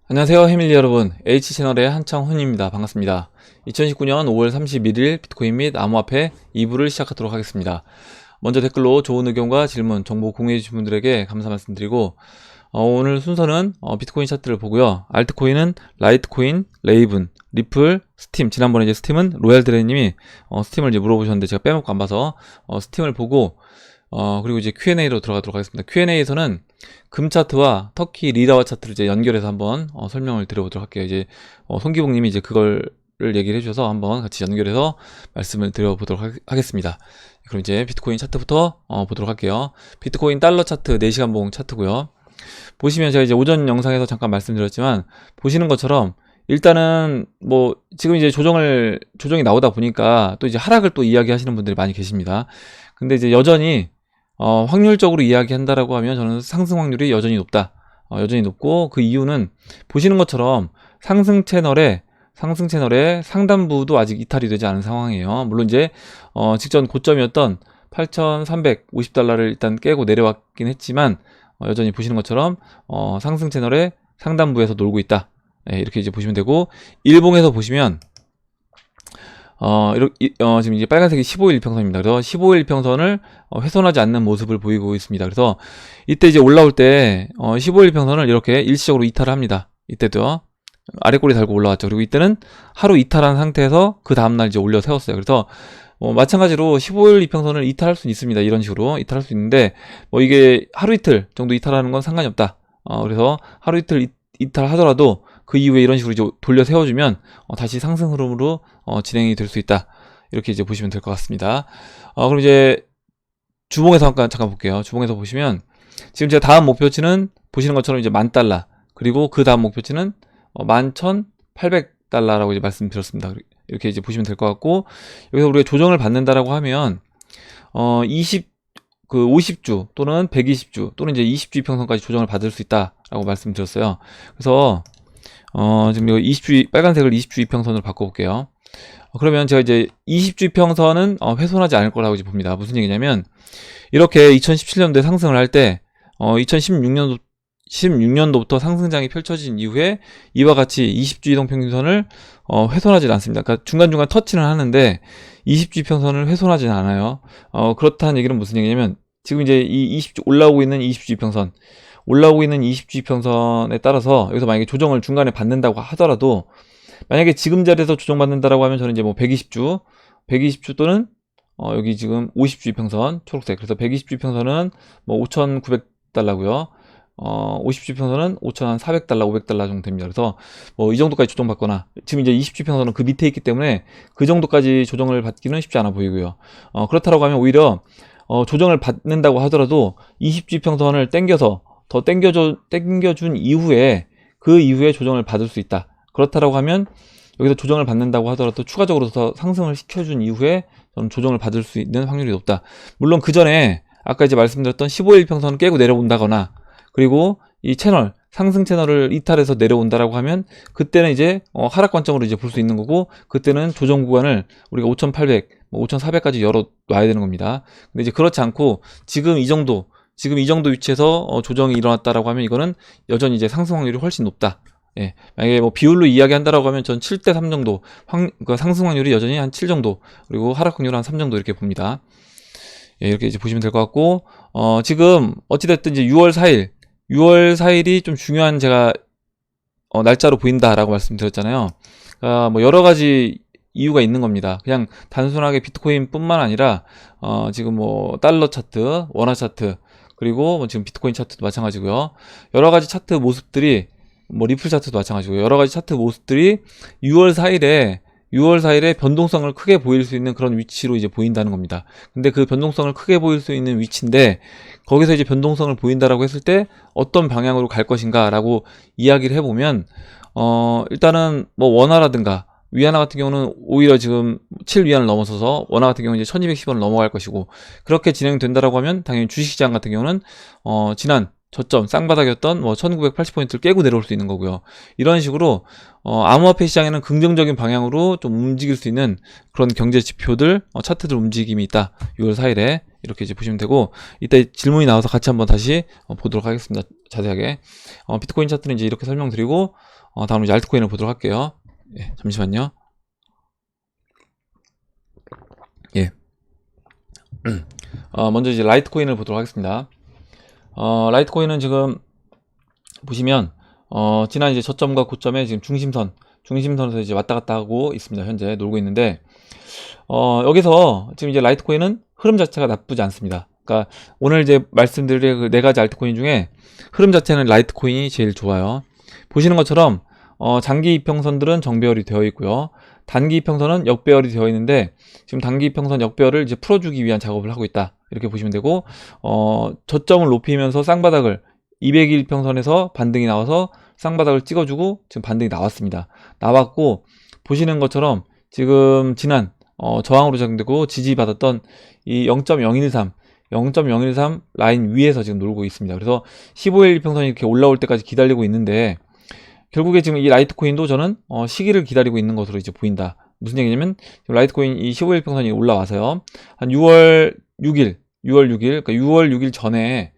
안녕하세요 해밀리 여러분, H채널의 한창훈입니다. 반갑습니다. 2019년 5월 31일 비트코인 및 암호화폐 2부를 시작하도록 하겠습니다. 먼저 댓글로 좋은 의견과 질문, 정보 공유해 주신 분들에게 감사 말씀드리고, 오늘 순서는 비트코인 차트를 보고요. 알트코인은 라이트코인, 레이븐, 리플, 스팀. 지난번에 이제 스팀은 로얄드레님이 스팀을 이제 물어보셨는데 제가 빼먹고 안 봐서 스팀을 보고, 그리고 이제 Q&A로 들어가도록 하겠습니다. Q&A에서는 금 차트와 터키 리라와 차트를 이제 연결해서 한번 설명을 드려보도록 할게요. 이제 송기봉님이 이제 그걸 얘기를 해주셔서 한번 같이 연결해서 말씀을 드려보도록 하겠습니다. 그럼 이제 비트코인 차트부터 보도록 할게요. 비트코인 달러 차트 4시간 봉 차트고요. 보시면 제가 이제 오전 영상에서 잠깐 말씀드렸지만 보시는 것처럼 일단은 뭐 지금 이제 조정이 나오다 보니까 또 이제 하락을 또 이야기하시는 분들이 많이 계십니다. 근데 이제 여전히 확률적으로 이야기한다라고 하면 저는 상승 확률이 여전히 높다. 여전히 높고, 그 이유는 보시는 것처럼 상승 채널의 상단부도 아직 이탈이 되지 않은 상황이에요. 물론 이제 직전 고점이었던 8,350달러를 일단 깨고 내려왔긴 했지만 여전히 보시는 것처럼 상승 채널의 상단부에서 놀고 있다. 이렇게 이제 보시면 되고, 일봉에서 보시면 지금 이제 빨간색이 15일 평선입니다. 그래서 15일 평선을 훼손하지 않는 모습을 보이고 있습니다. 그래서 이때 이제 올라올 때 15일 평선을 이렇게 일시적으로 이탈을 합니다. 이때도 아래 꼬리 달고 올라왔죠. 그리고 이때는 하루 이탈한 상태에서 그 다음날 이제 올려 세웠어요. 그래서 마찬가지로 15일 이평선을 이탈할 수 있습니다. 이런 식으로 이탈할 수 있는데, 이게 하루 이틀 정도 이탈하는 건 상관이 없다. 그래서 하루 이틀 이탈하더라도 그 이후에 이런 식으로 이제 돌려 세워주면 다시 상승 흐름으로 진행이 될 수 있다. 이렇게 이제 보시면 될 것 같습니다. 그럼 이제 주봉에서 잠깐 볼게요. 주봉에서 보시면 지금 제가 다음 목표치는 보시는 것처럼 이제 $10,000, 그리고 그 다음 목표치는 11,800달러라고 이제 말씀드렸습니다. 이렇게 이제 보시면 될 것 같고, 여기서 우리가 조정을 받는다라고 하면 50주 또는 120주 또는 이제 20주 이평선까지 조정을 받을 수 있다라고 말씀드렸어요. 그래서 지금 이거 20주 빨간색을 20주 이평선으로 바꿔볼게요. 그러면 제가 이제 20주 이평선은 훼손하지 않을 거라고 이제 봅니다. 무슨 얘기냐면, 이렇게 2017년도에 상승을 할 때 2016년도부터 상승장이 펼쳐진 이후에 이와 같이 20주 이동평균선을 훼손하지 않습니다. 그러니까 중간중간 터치는 하는데 20주 이평선을 훼손하지는 않아요. 그렇다는 얘기는 무슨 얘기냐면, 지금 이제 이 20주 올라오고 있는 20주 이평선에 따라서 여기서 만약에 조정을 중간에 받는다고 하더라도, 만약에 지금 자리에서 조정받는다라고 하면 저는 이제 뭐 120주 또는 여기 지금 50주 이평선 초록색, 그래서 120주 이평선은 뭐 5,900달러고요. 50주 이평선은 5,400달러, 500달러 정도 됩니다. 그래서 뭐 이 정도까지 조정받거나, 지금 이제 20주 이평선은 그 밑에 있기 때문에 그 정도까지 조정을 받기는 쉽지 않아 보이고요. 그렇다라고 하면 오히려 조정을 받는다고 하더라도 20주 이평선을 더 땡겨준 이후에 그 이후에 조정을 받을 수 있다. 그렇다라고 하면 여기서 조정을 받는다고 하더라도 추가적으로 더 상승을 시켜준 이후에 저는 조정을 받을 수 있는 확률이 높다. 물론 그 전에 아까 이제 말씀드렸던 15일 평선을 깨고 내려온다거나, 그리고 이 상승 채널을 이탈해서 내려온다라고 하면 그때는 이제 하락 관점으로 이제 볼 수 있는 거고, 그때는 조정 구간을 우리가 5,800, 5,400까지 열어놔야 되는 겁니다. 근데 이제 그렇지 않고 지금 이 정도 위치에서 조정이 일어났다라고 하면 이거는 여전히 이제 상승 확률이 훨씬 높다. 예, 만약에 뭐 비율로 이야기한다라고 하면 전 7대3 정도, 그러니까 상승 확률이 여전히 한 7 정도, 그리고 하락 확률 한 3 정도 이렇게 봅니다. 예, 이렇게 이제 보시면 될 것 같고, 지금 어찌됐든 이제 6월 4일이 좀 중요한 제가 날짜로 보인다라고 말씀드렸잖아요. 뭐 여러 가지 이유가 있는 겁니다. 그냥 단순하게 비트코인뿐만 아니라 지금 뭐 달러 차트, 원화 차트, 그리고 뭐 지금 비트코인 차트도 마찬가지고요. 여러 가지 차트 모습들이, 뭐 리플 차트도 마찬가지고요. 여러 가지 차트 모습들이 6월 4일에 변동성을 크게 보일 수 있는 그런 위치로 이제 보인다는 겁니다. 근데 그 변동성을 크게 보일 수 있는 위치인데, 거기서 이제 변동성을 보인다라고 했을 때 어떤 방향으로 갈 것인가라고 이야기를 해보면, 일단은 뭐 원화라든가 위안화 같은 경우는 오히려 지금 7위안을 넘어서서 원화 같은 경우는 이제 1210원을 넘어갈 것이고, 그렇게 진행된다라고 하면 당연히 주식시장 같은 경우는 지난 저점 쌍바닥이었던 뭐 1980포인트를 깨고 내려올 수 있는 거고요. 이런 식으로 암호화폐 시장에는 긍정적인 방향으로 좀 움직일 수 있는 그런 경제 지표들, 차트들 움직임이 있다. 6월 4일에 이렇게 이제 보시면 되고, 이따 질문이 나와서 같이 한번 다시 보도록 하겠습니다. 자세하게. 비트코인 차트는 이제 이렇게 설명드리고, 다음으로 이제 알트코인을 보도록 할게요. 예, 잠시만요. 예. 먼저 이제 라이트코인을 보도록 하겠습니다. 라이트코인은 지금 보시면 지난 이제 저점과 고점의 지금 중심선에서 이제 왔다 갔다 하고 있습니다. 현재 놀고 있는데, 여기서 지금 이제 라이트코인은 흐름 자체가 나쁘지 않습니다. 그러니까 오늘 이제 말씀드릴 그 4가지 알트코인 중에 흐름 자체는 라이트코인이 제일 좋아요. 보시는 것처럼 장기 이평선들은 정배열이 되어 있고요. 단기 이평선은 역배열이 되어 있는데, 지금 단기 이평선 역배열을 이제 풀어주기 위한 작업을 하고 있다. 이렇게 보시면 되고, 저점을 높이면서 쌍바닥을 200일 이평선에서 반등이 나와서 쌍바닥을 찍어주고 지금 반등이 나왔습니다. 나왔고, 보시는 것처럼 지금 지난 저항으로 작용되고 지지받았던 이 0.013 라인 위에서 지금 놀고 있습니다. 그래서 15일 이평선이 이렇게 올라올 때까지 기다리고 있는데, 결국에 지금 이 라이트코인도 저는 시기를 기다리고 있는 것으로 이제 보인다. 무슨 얘기냐면, 지금 라이트코인 이 15일 평선이 올라와서요, 한 6월 6일, 그러니까 6월 6일 전에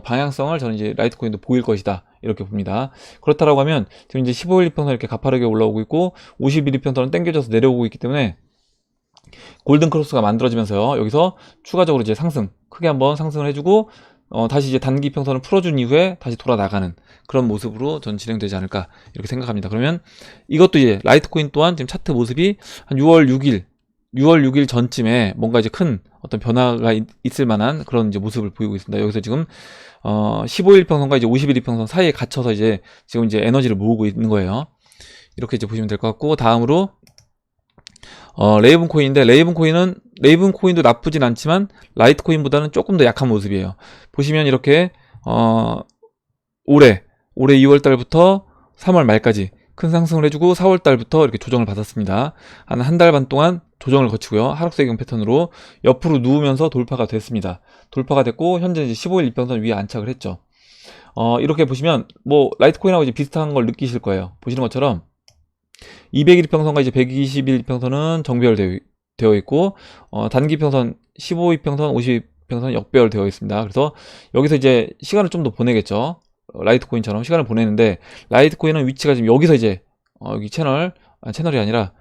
방향성을 저는 이제 라이트코인도 보일 것이다. 이렇게 봅니다. 그렇다라고 하면 지금 이제 15일 이평선 이렇게 가파르게 올라오고 있고, 50일 이평선은 땡겨져서 내려오고 있기 때문에 골든 크로스가 만들어지면서요, 여기서 추가적으로 이제 크게 한번 상승을 해주고, 다시 이제 단기 평선을 풀어준 이후에 다시 돌아 나가는 그런 모습으로 전 진행되지 않을까 이렇게 생각합니다. 그러면 이것도 이제 라이트코인 또한 지금 차트 모습이 한 6월 6일 전쯤에 뭔가 이제 큰 어떤 변화가 있을 만한 그런 이제 모습을 보이고 있습니다. 여기서 지금 15일 평선과 이제 50일 평선 사이에 갇혀서 이제 지금 이제 에너지를 모으고 있는 거예요. 이렇게 이제 보시면 될 것 같고, 다음으로 레이븐 코인인데, 레이븐 코인도 나쁘진 않지만 라이트코인보다는 조금 더 약한 모습이에요. 보시면 이렇게 올해 2월 달부터 3월 말까지 큰 상승을 해주고 4월 달부터 이렇게 조정을 받았습니다. 한 달 반 동안 조정을 거치고요, 하락세경 패턴으로 옆으로 누우면서 돌파가 됐습니다. 돌파가 됐고 현재 이제 15일 이평선 위에 안착을 했죠. 이렇게 보시면 뭐 라이트코인하고 이제 비슷한 걸 느끼실 거예요. 보시는 것처럼 200일 평선과 이제 120일 평선은 정배열되어 있고, 단기 평선 15일 평선, 50일 평선 역배열 되어 있습니다. 그래서 여기서 이제 시간을 좀 더 보내겠죠. 라이트코인처럼 시간을 보내는데, 라이트코인은 위치가 지금 여기서 이제 여기 채널이 아니라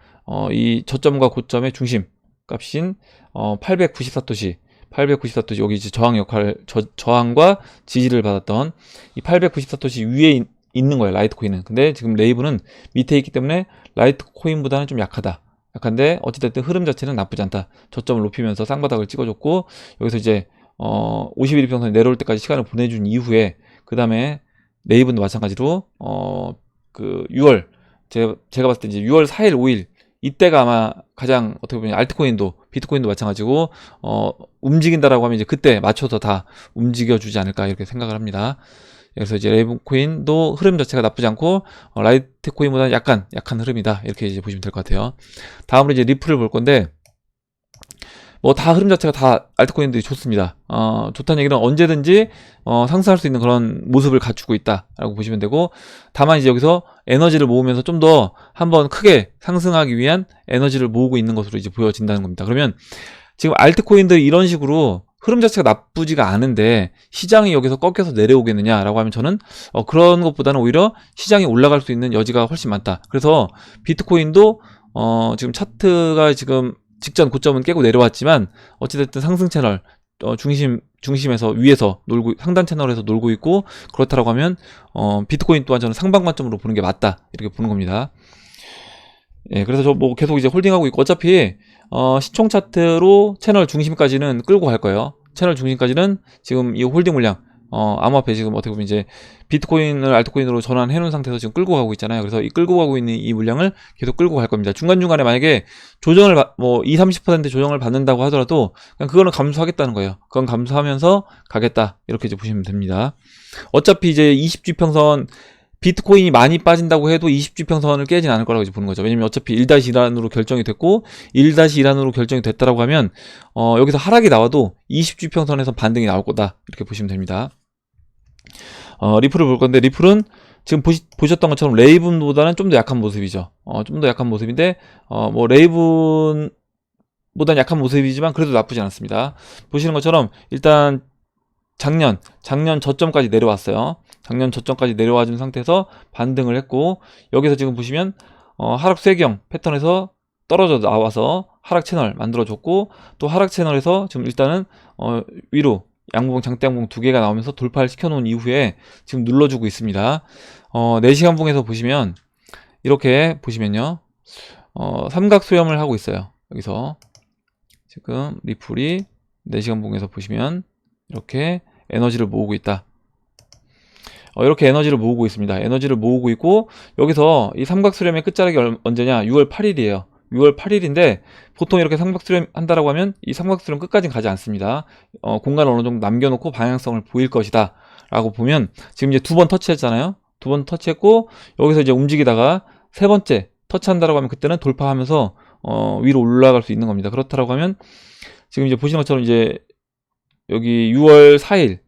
이 저점과 고점의 중심 값인 894토시 여기 이제 저항과 지지를 받았던 이 894토시 위에 있는 거예요, 라이트코인은. 근데 지금 레이븐은 밑에 있기 때문에 라이트코인보다는 좀 약한데 어찌됐든 흐름 자체는 나쁘지 않다. 저점을 높이면서 쌍바닥을 찍어줬고, 여기서 이제 50일 평선에 내려올 때까지 시간을 보내준 이후에, 그 다음에 레이븐도 마찬가지로 그 6월 제가 봤을 때 이제 6월 4일 5일 이때가 아마 가장 어떻게 보면 알트코인도 비트코인도 마찬가지고 움직인다라고 하면 이제 그때 맞춰서 다 움직여주지 않을까 이렇게 생각을 합니다. 그래서 이제 레이븐코인도 흐름 자체가 나쁘지 않고 라이트코인보다 약한 흐름이다, 이렇게 이제 보시면 될 것 같아요. 다음으로 이제 리플을 볼 건데, 뭐 다 흐름 자체가 다 알트코인들이 좋습니다. 좋다는 얘기는 언제든지 상승할 수 있는 그런 모습을 갖추고 있다라고 보시면 되고, 다만 이제 여기서 에너지를 모으면서 좀 더 한번 크게 상승하기 위한 에너지를 모으고 있는 것으로 이제 보여진다는 겁니다. 그러면 지금 알트코인들이 이런 식으로 흐름 자체가 나쁘지가 않은데 시장이 여기서 꺾여서 내려오겠느냐라고 하면 저는 그런 것보다는 오히려 시장이 올라갈 수 있는 여지가 훨씬 많다. 그래서 비트코인도 지금 차트가 지금 직전 고점은 깨고 내려왔지만 어찌됐든 상승 채널 중심에서 위에서 놀고, 상단 채널에서 놀고 있고, 그렇다라고 하면 비트코인 또한 저는 상방 관점으로 보는 게 맞다, 이렇게 보는 겁니다. 예, 그래서 저 뭐 계속 이제 홀딩하고 있고, 어차피 시총 차트로 채널 중심까지는 끌고 갈 거예요. 채널 중심까지는 지금 이 홀딩 물량, 암호화폐 지금 어떻게 보면 이제 비트코인을 알트코인으로 전환해 놓은 상태에서 지금 끌고 가고 있잖아요. 그래서 이 끌고 가고 있는 이 물량을 계속 끌고 갈 겁니다. 중간중간에 만약에 조정을 뭐 20-30% 조정을 받는다고 하더라도 그냥 그거는 감수하겠다는 거예요. 그건 감수하면서 가겠다, 이렇게 이제 보시면 됩니다. 어차피 이제 20주평선 비트코인이 많이 빠진다고 해도 20주평선을 깨진 않을 거라고 이제 보는 거죠. 왜냐면 어차피 1-1안으로 결정이 됐고, 1-1안으로 결정이 됐다라고 하면 여기서 하락이 나와도 20주평선에서 반등이 나올 거다, 이렇게 보시면 됩니다. 리플을 볼 건데, 리플은 지금 보셨던 것처럼 레이븐보다는 좀 더 약한 모습이죠. 좀 더 약한 모습인데, 뭐 레이븐보다는 약한 모습이지만 그래도 나쁘지 않습니다. 보시는 것처럼 일단 작년 저점까지 내려왔어요. 작년 저점까지 내려와 준 상태에서 반등을 했고, 여기서 지금 보시면 하락 쇠경 패턴에서 떨어져 나와서 하락 채널 만들어줬고, 또 하락 채널에서 지금 일단은 위로 양봉 장대양봉 두 개가 나오면서 돌파를 시켜놓은 이후에 지금 눌러주고 있습니다. 4시간 봉에서 보시면 이렇게 보시면요, 삼각 수렴을 하고 있어요. 여기서 지금 리플이 4시간 봉에서 보시면 이렇게 에너지를 모으고 있다. 이렇게 에너지를 모으고 있습니다. 에너지를 모으고 있고, 여기서 이 삼각수렴의 끝자락이 언제냐? 6월 8일이에요. 6월 8일인데 보통 이렇게 삼각수렴 한다라고 하면 이 삼각수렴 끝까지는 가지 않습니다. 공간을 어느 정도 남겨놓고 방향성을 보일 것이다 라고 보면, 지금 이제 2번 터치했잖아요. 2번 터치했고, 여기서 이제 움직이다가 3번째 터치한다라고 하면 그때는 돌파하면서 위로 올라갈 수 있는 겁니다. 그렇다라고 하면 지금 이제 보시는 것처럼 이제 여기 6월 4일,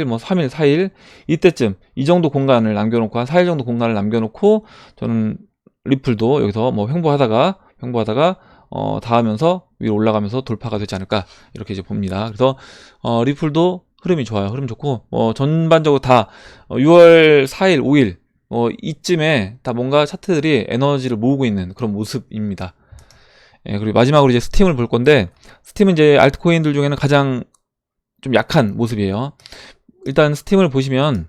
뭐 3일, 4일 이때쯤 이 정도 공간을 남겨놓고 한 4일 정도 공간을 남겨놓고, 저는 리플도 여기서 뭐 횡보하다가 닿으면서 위로 올라가면서 돌파가 되지 않을까 이렇게 이제 봅니다. 그래서 리플도 흐름이 좋아요. 흐름 좋고, 전반적으로 다 6월 4일, 5일 이쯤에 다 뭔가 차트들이 에너지를 모으고 있는 그런 모습입니다. 예, 그리고 마지막으로 이제 스팀을 볼 건데, 스팀은 이제 알트코인들 중에는 가장 좀 약한 모습이에요. 일단 스팀을 보시면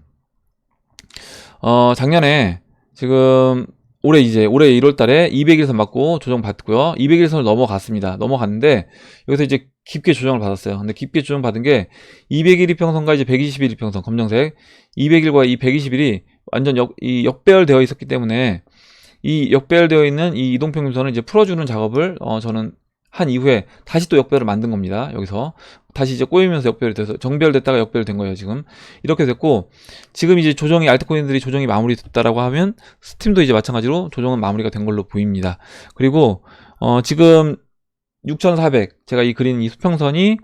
작년에 지금 올해 1월 달에 200일선 맞고 조정 받고요. 200일선을 넘어갔습니다. 넘어갔는데 여기서 이제 깊게 조정을 받았어요. 근데 깊게 조정 받은 게 200일 이평선과 이제 120일 이평선 검정색, 200일과 이 120일이 완전 역배열되어 있었기 때문에, 이 역배열되어 있는 이 이동평균선을 이제 풀어주는 작업을 저는 한 이후에 다시 또 역배열을 만든 겁니다. 여기서 다시 이제 꼬이면서 역배열이 돼서 정배열됐다가 역배열된 거예요. 지금 이렇게 됐고, 지금 이제 조정이 알트코인들이 조정이 마무리됐다라고 하면 스팀도 이제 마찬가지로 조정은 마무리가 된 걸로 보입니다. 그리고 지금 6400, 제가 이 그린 이 수평선이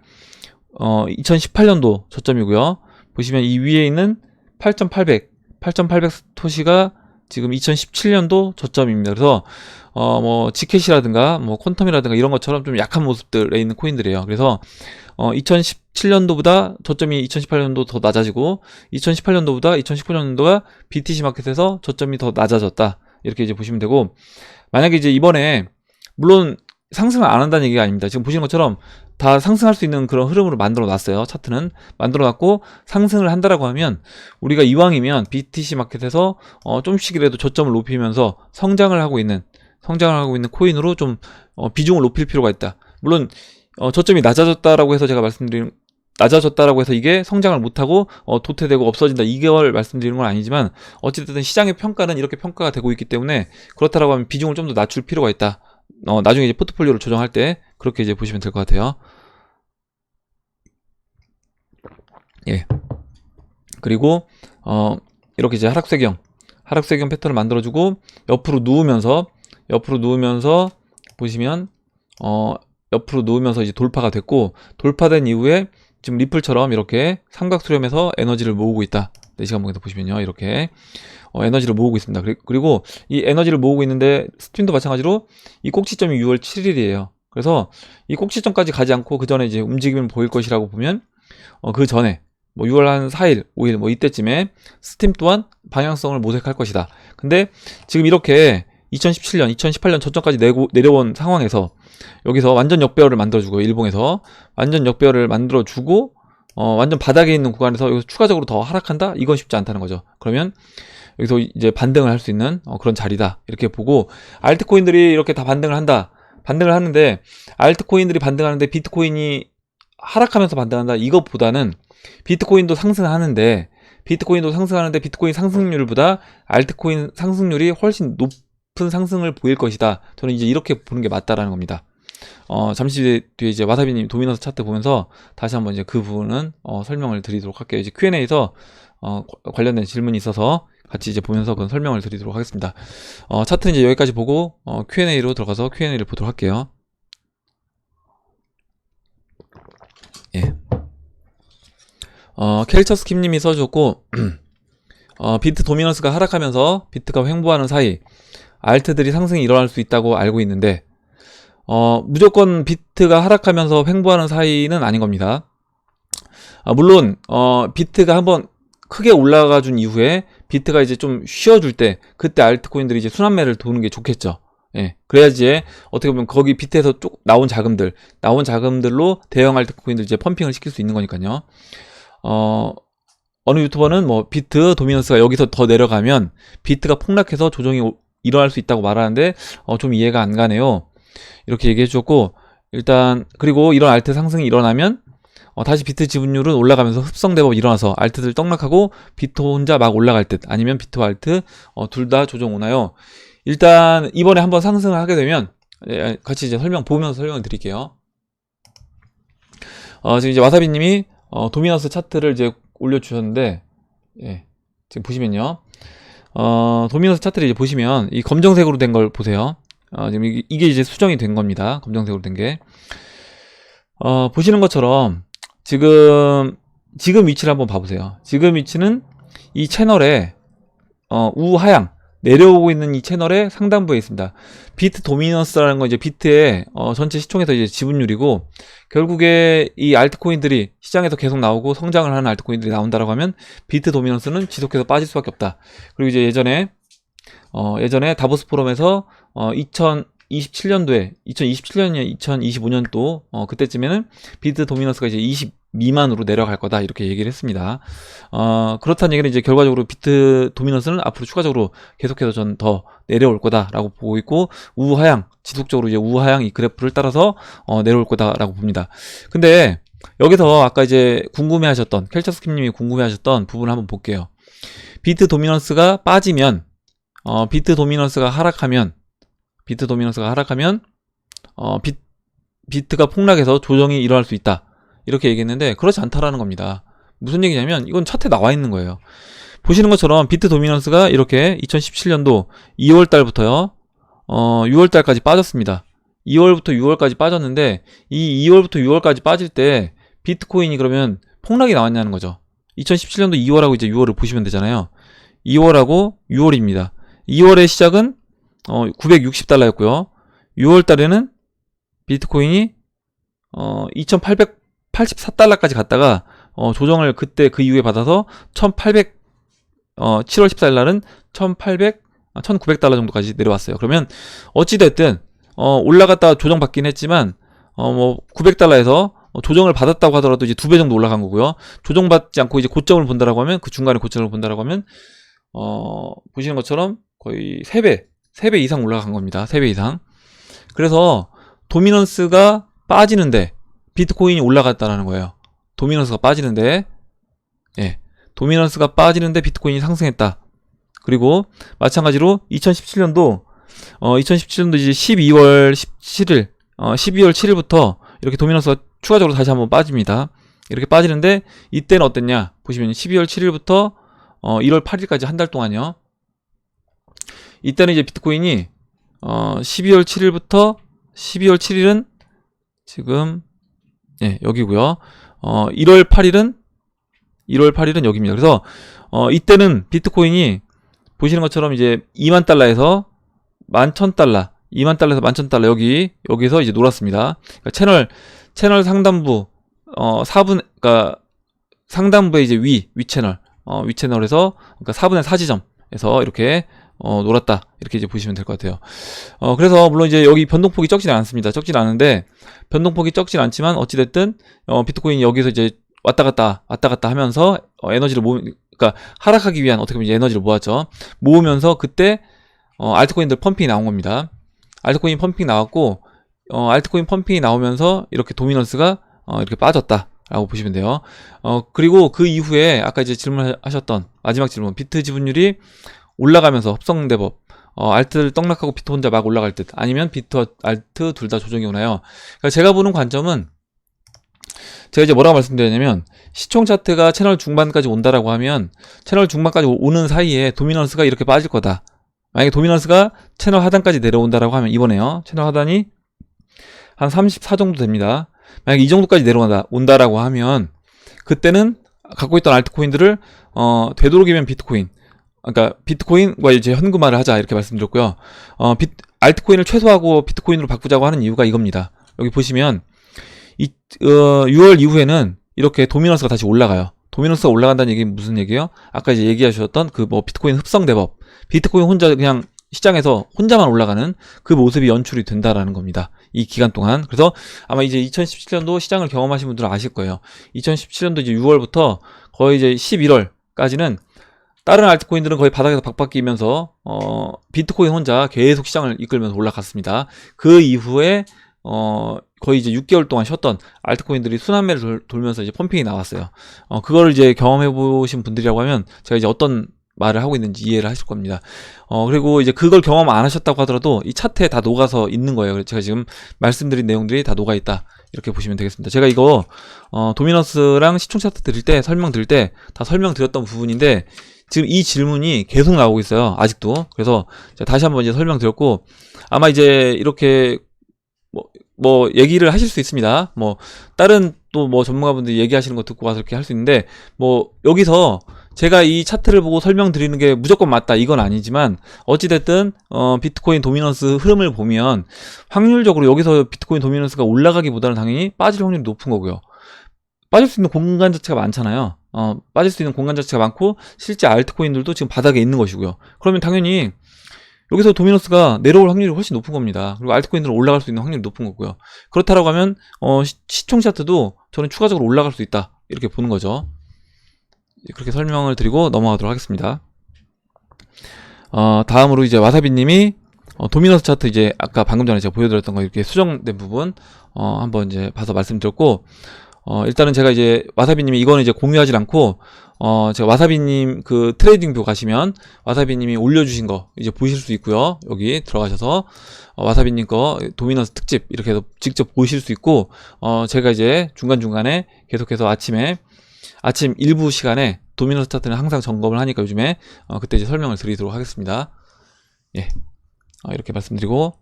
2018년도 저점이고요. 보시면 이 위에 있는 8800 토시가 지금 2017년도 저점입니다. 그래서 뭐 지켓이라든가 뭐 퀀텀이라든가 이런 것처럼 좀 약한 모습들에 있는 코인들이에요. 그래서 2017년도보다 저점이 2018년도 더 낮아지고, 2018년도보다 2019년도가 BTC 마켓에서 저점이 더 낮아졌다 이렇게 이제 보시면 되고, 만약에 이제 이번에 물론 상승을 안 한다는 얘기가 아닙니다. 지금 보시는 것처럼 다 상승할 수 있는 그런 흐름으로 만들어 놨어요. 차트는 만들어 놨고, 상승을 한다라고 하면 우리가 이왕이면 BTC 마켓에서 좀씩이라도 저점을 높이면서 성장을 하고 있는 코인으로 좀 비중을 높일 필요가 있다. 물론 저점이 낮아졌다라고 해서 낮아졌다라고 해서 이게 성장을 못하고 도태되고 없어진다, 이걸 말씀드리는 건 아니지만, 어쨌든 시장의 평가는 이렇게 평가가 되고 있기 때문에 그렇다라고 하면 비중을 좀 더 낮출 필요가 있다. 나중에 이제 포트폴리오를 조정할 때 그렇게 이제 보시면 될 것 같아요. 예. 그리고 이렇게 이제 하락쇄경 패턴을 만들어주고, 옆으로 누우면서 보시면 옆으로 누우면서 이제 돌파가 됐고, 돌파된 이후에 지금 리플처럼 이렇게 삼각수렴에서 에너지를 모으고 있다. 4시간 봉에서 보시면요, 이렇게 에너지를 모으고 있습니다. 그리고 이 에너지를 모으고 있는데, 스팀도 마찬가지로 이 꼭지점이 6월 7일이에요. 그래서 이 꼭지점까지 가지 않고 그 전에 이제 움직임을 보일 것이라고 보면, 그 전에 뭐 6월 한 4일, 5일 뭐 이때쯤에 스팀 또한 방향성을 모색할 것이다. 근데 지금 이렇게 2017년, 2018년 저점까지 내려온 상황에서 여기서 완전 역배열을 만들어주고, 일봉에서 완전 역배열을 만들어주고, 완전 바닥에 있는 구간에서 여기서 추가적으로 더 하락한다? 이건 쉽지 않다는 거죠. 그러면 여기서 이제 반등을 할 수 있는 그런 자리다 이렇게 보고, 알트코인들이 이렇게 다 반등을 하는데, 알트코인들이 반등하는데 비트코인이 하락하면서 반등한다, 이것보다는 비트코인도 상승하는데 비트코인 상승률보다 알트코인 상승률이 훨씬 높은 상승을 보일 것이다. 저는 이제 이렇게 보는 게 맞다라는 겁니다. 잠시 뒤에 이제 와사비님 도미너스 차트 보면서 다시 한번 이제 그 부분은 설명을 드리도록 할게요. 이제 Q&A에서 관련된 질문이 있어서 같이 이제 보면서 그건 설명을 드리도록 하겠습니다. 차트는 이제 여기까지 보고 Q&A로 들어가서 Q&A를 보도록 할게요. 예. 켈처스킴님이 써주셨고, 비트 도미넌스가 하락하면서 비트가 횡보하는 사이, 알트들이 상승이 일어날 수 있다고 알고 있는데, 무조건 비트가 하락하면서 횡보하는 사이는 아닌 겁니다. 물론, 비트가 한번 크게 올라가 준 이후에 비트가 이제 좀 쉬어줄 때, 그때 알트코인들이 이제 순환매를 도는 게 좋겠죠. 예. 그래야지, 어떻게 보면 거기 비트에서 쭉 나온 자금들로 대형 알트코인들 이제 펌핑을 시킬 수 있는 거니까요. 어느 유튜버는 뭐 비트 도미넌스가 여기서 더 내려가면 비트가 폭락해서 조정이 일어날 수 있다고 말하는데 좀 이해가 안 가네요. 이렇게 얘기해 주셨고, 일단 그리고 이런 알트 상승이 일어나면 다시 비트 지분율은 올라가면서 흡성 대법이 일어나서 알트들 떡락하고 비트 혼자 막 올라갈 듯, 아니면 비트와 알트 둘 다 조정 오나요? 일단 이번에 한번 상승을 하게 되면 같이 이제 보면서 설명을 드릴게요. 지금 이제 와사비님이 도미넌스 차트를 이제 올려주셨는데, 예, 지금 보시면요. 도미넌스 차트를 이제 보시면 이 검정색으로 된 걸 보세요. 지금 이게 이제 수정이 된 겁니다. 검정색으로 된 게. 보시는 것처럼 지금 위치를 한번 봐보세요. 지금 위치는 이 채널에 우하향 내려오고 있는 이 채널의 상단부에 있습니다. 비트 도미넌스라는 건 이제 비트의 전체 시총에서 이제 지분율이고, 결국에 이 알트코인들이 시장에서 계속 나오고 성장을 하는 알트코인들이 나온다라고 하면 비트 도미넌스는 지속해서 빠질 수밖에 없다. 그리고 이제 예전에 다보스 포럼에서 2027년도에 2027년이나 2025년도 그때쯤에는 비트 도미넌스가 이제 20 미만으로 내려갈 거다, 이렇게 얘기를 했습니다. 그렇다는 얘기는 이제 결과적으로 비트 도미넌스는 앞으로 추가적으로 계속해서 전 더 내려올 거다라고 보고 있고, 우하향, 지속적으로 이제 우하향 이 그래프를 따라서 내려올 거다라고 봅니다. 근데 여기서 아까 이제 궁금해하셨던 켈처스킴님이 궁금해하셨던 부분을 한번 볼게요. 비트 도미넌스가 빠지면, 비트 도미넌스가 하락하면 비트가 폭락해서 조정이 일어날 수 있다, 이렇게 얘기했는데 그렇지 않다라는 겁니다. 무슨 얘기냐면 이건 차트에 나와 있는 거예요. 보시는 것처럼 비트 도미넌스가 이렇게 2017년도 2월달부터요 6월달까지 빠졌습니다. 2월부터 6월까지 빠졌는데, 이 2월부터 6월까지 빠질 때 비트코인이 그러면 폭락이 나왔냐는 거죠. 2017년도 2월하고 이제 6월을 보시면 되잖아요. 2월하고 6월입니다. 2월의 시작은 960달러였고요. 6월달에는 비트코인이 2884달러까지 갔다가 조정을 그때 그 이후에 받아서 7월 14일 날은 1900달러 정도까지 내려왔어요. 그러면 어찌됐든 올라갔다가 조정받긴 했지만 뭐 900달러에서 조정을 받았다고 하더라도 이제 2배 정도 올라간 거고요. 조정받지 않고 이제 고점을 본다라고 하면, 그 중간에 고점을 본다라고 하면 보시는 것처럼 거의 3배 이상 올라간 겁니다. 3배 이상. 그래서 도미넌스가 빠지는데 비트코인이 올라갔다라는 거예요. 도미넌스가 빠지는데, 예, 도미넌스가 빠지는데 비트코인이 상승했다. 그리고 마찬가지로 2017년도 이제 12월 7일부터 이렇게 도미넌스가 추가적으로 다시 한번 빠집니다. 이렇게 빠지는데 이때는 어땠냐? 보시면 12월 7일부터 1월 8일까지 한 달 동안요. 이때는 이제 비트코인이 12월 7일은 지금, 예, 여기고요. 1월 8일은 여기입니다. 그래서 이때는 비트코인이 보시는 것처럼 이제 2만 달러에서 11,000달러, 2만 달러에서 11,000달러 여기서 이제 놀았습니다. 그러니까 채널 상단부 4분, 그러니까 상단부의 이제 위 채널에서, 그러니까 4분의 4 지점에서 이렇게 놀았다, 이렇게 이제 보시면 될 것 같아요. 그래서 물론 이제 여기 변동폭이 적진 않습니다. 적진 않은데, 변동폭이 적진 않지만 어찌됐든 비트코인이 여기서 이제 왔다 갔다 하면서 에너지를 그러니까 하락하기 위한, 어떻게 보면 이제 에너지를 모았죠. 모으면서 그때 알트코인들 펌핑이 나온 겁니다. 알트코인 펌핑 나왔고, 알트코인 펌핑이 나오면서 이렇게 도미넌스가 이렇게 빠졌다라고 보시면 돼요. 그리고 그 이후에 아까 이제 질문하셨던 마지막 질문, 비트 지분율이 올라가면서 흡성대법, 알트를 떡락하고 비트 혼자 막 올라갈 듯, 아니면 비트 알트 둘 다 조정이 오나요? 그러니까 제가 보는 관점은, 제가 이제 뭐라고 말씀드렸냐면, 시총 차트가 채널 중반까지 온다라고 하면 채널 중반까지 오는 사이에 도미넌스가 이렇게 빠질 거다. 만약에 도미넌스가 채널 하단까지 내려온다라고 하면, 이번에요, 채널 하단이 한 34 정도 됩니다. 만약에 이 정도까지 온다라고 하면, 그때는 갖고 있던 알트코인들을 되도록이면 비트코인, 그러니까 비트코인과 이제 현금화를 하자 이렇게 말씀드렸고요. 알트코인을 최소화하고 비트코인으로 바꾸자고 하는 이유가 이겁니다. 여기 보시면 6월 이후에는 이렇게 도미넌스가 다시 올라가요. 도미넌스가 올라간다는 얘기는 무슨 얘기예요? 아까 이제 얘기하셨던 그 뭐 비트코인 흡성 대법, 비트코인 혼자 그냥 시장에서 혼자만 올라가는 그 모습이 연출이 된다라는 겁니다. 이 기간 동안. 그래서 아마 이제 2017년도 시장을 경험하신 분들은 아실 거예요. 2017년도 이제 6월부터 거의 이제 11월까지는 다른 알트코인들은 거의 바닥에서 박박이면서 비트코인 혼자 계속 시장을 이끌면서 올라갔습니다. 그 이후에 거의 이제 6개월 동안 쉬었던 알트코인들이 순환매를 돌면서 이제 펌핑이 나왔어요. 그거를 이제 경험해 보신 분들이라고 하면 제가 이제 어떤 말을 하고 있는지 이해를 하실 겁니다. 그리고 이제 그걸 경험 안 하셨다고 하더라도 이 차트에 다 녹아서 있는 거예요. 그래서 제가 지금 말씀드린 내용들이 다 녹아 있다. 이렇게 보시면 되겠습니다. 제가 이거 도미넌스랑 시총 차트 드릴 때 설명드릴 때 다 설명드렸던 부분인데 지금 이 질문이 계속 나오고 있어요. 아직도. 그래서 제가 다시 한번 이제 설명드렸고 아마 이제 이렇게 뭐 얘기를 하실 수 있습니다. 뭐 다른 또 뭐 전문가분들이 얘기하시는 거 듣고 와서 이렇게 할 수 있는데 뭐 여기서 제가 이 차트를 보고 설명드리는 게 무조건 맞다 이건 아니지만 어찌됐든 비트코인 도미넌스 흐름을 보면 확률적으로 여기서 비트코인 도미넌스가 올라가기보다는 당연히 빠질 확률이 높은 거고요. 빠질 수 있는 공간 자체가 많잖아요. 빠질 수 있는 공간 자체가 많고 실제 알트코인들도 지금 바닥에 있는 것이고요. 그러면 당연히 여기서 도미넌스가 내려올 확률이 훨씬 높은 겁니다. 그리고 알트코인들은 올라갈 수 있는 확률이 높은 거고요. 그렇다라고 하면 시총 차트도 저는 추가적으로 올라갈 수 있다 이렇게 보는 거죠. 그렇게 설명을 드리고 넘어가도록 하겠습니다. 다음으로 이제 와사비님이 도미넌스 차트 이제 아까 방금 전에 제가 보여드렸던 거 이렇게 수정된 부분 한번 이제 봐서 말씀드렸고 일단은 제가 이제 와사비님이 이거는 이제 공유하지 않고 제가 와사비님 그 트레이딩 뷰 가시면 와사비님이 올려주신 거 이제 보실 수 있고요. 여기 들어가셔서 와사비님 거 도미넌스 특집 이렇게 해서 직접 보실 수 있고 제가 이제 중간중간에 계속해서 아침 일부 시간에 도미넌스 차트는 항상 점검을 하니까 요즘에 그때 이제 설명을 드리도록 하겠습니다. 예, 이렇게 말씀드리고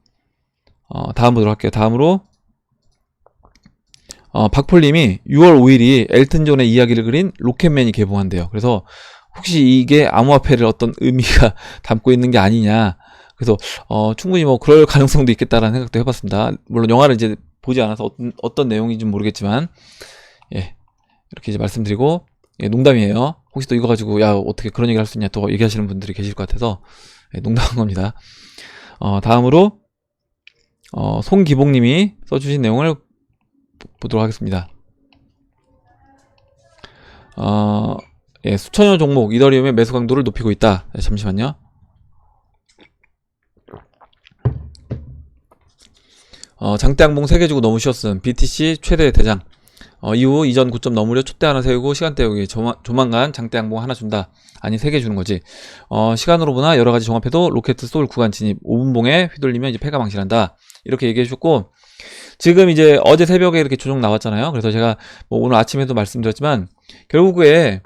다음 보도록 할게요. 다음으로 박폴님이 6월 5일이 엘튼존의 이야기를 그린 로켓맨이 개봉한대요. 그래서 혹시 이게 암호화폐를 어떤 의미가 담고 있는 게 아니냐. 그래서 충분히 뭐 그럴 가능성도 있겠다라는 생각도 해봤습니다. 물론 영화를 이제 보지 않아서 어떤 내용인지 모르겠지만 예, 이렇게 이제 말씀드리고 예, 농담이에요. 혹시 또 이거 가지고 야 어떻게 그런 얘기를 할 수 있냐 또 얘기하시는 분들이 계실 것 같아서 예, 농담한 겁니다. 다음으로 송기봉님이 써주신 내용을 보도록 하겠습니다. 예, 수천여 종목 이더리움의 매수 강도를 높이고 있다. 네, 잠시만요. 장대 양봉 3개 주고 너무 쉬었음. BTC 최대 대장. 이후 이전 고점 넘으려 촛대 하나 세우고 시간대 여기 조만간 장대 양봉 하나 준다. 아니 3개 주는 거지. 시간으로 보나 여러가지 종합해도 로켓 소울 구간 진입 5분봉에 휘둘리면 이제 패가 망신한다. 이렇게 얘기해 주셨고 지금 이제 어제 새벽에 이렇게 조정 나왔잖아요. 그래서 제가 뭐 오늘 아침에도 말씀드렸지만 결국에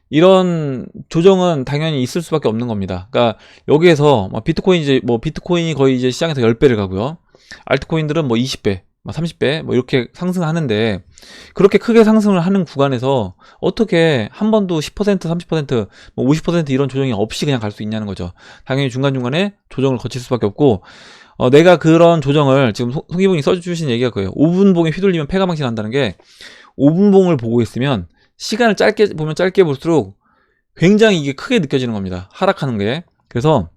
이런 조정은 당연히 있을 수밖에 없는 겁니다. 그러니까 여기에서 비트코인이 거의 이제 시장에서 10배를 가고요. 알트코인들은 뭐 20배, 30배 뭐 이렇게 상승하는데 그렇게 크게 상승을 하는 구간에서 어떻게 한 번도 10%, 30%, 뭐 50% 이런 조정이 없이 그냥 갈 수 있냐는 거죠. 당연히 중간중간에 조정을 거칠 수밖에 없고 내가 그런 조정을 지금 송기봉이 써주신 얘기가 그거예요. 5분봉에 휘둘리면 패가 망신한다는 게 5분봉을 보고 있으면 시간을 짧게 보면 짧게 볼수록 굉장히 이게 크게 느껴지는 겁니다. 하락하는 게. 그래서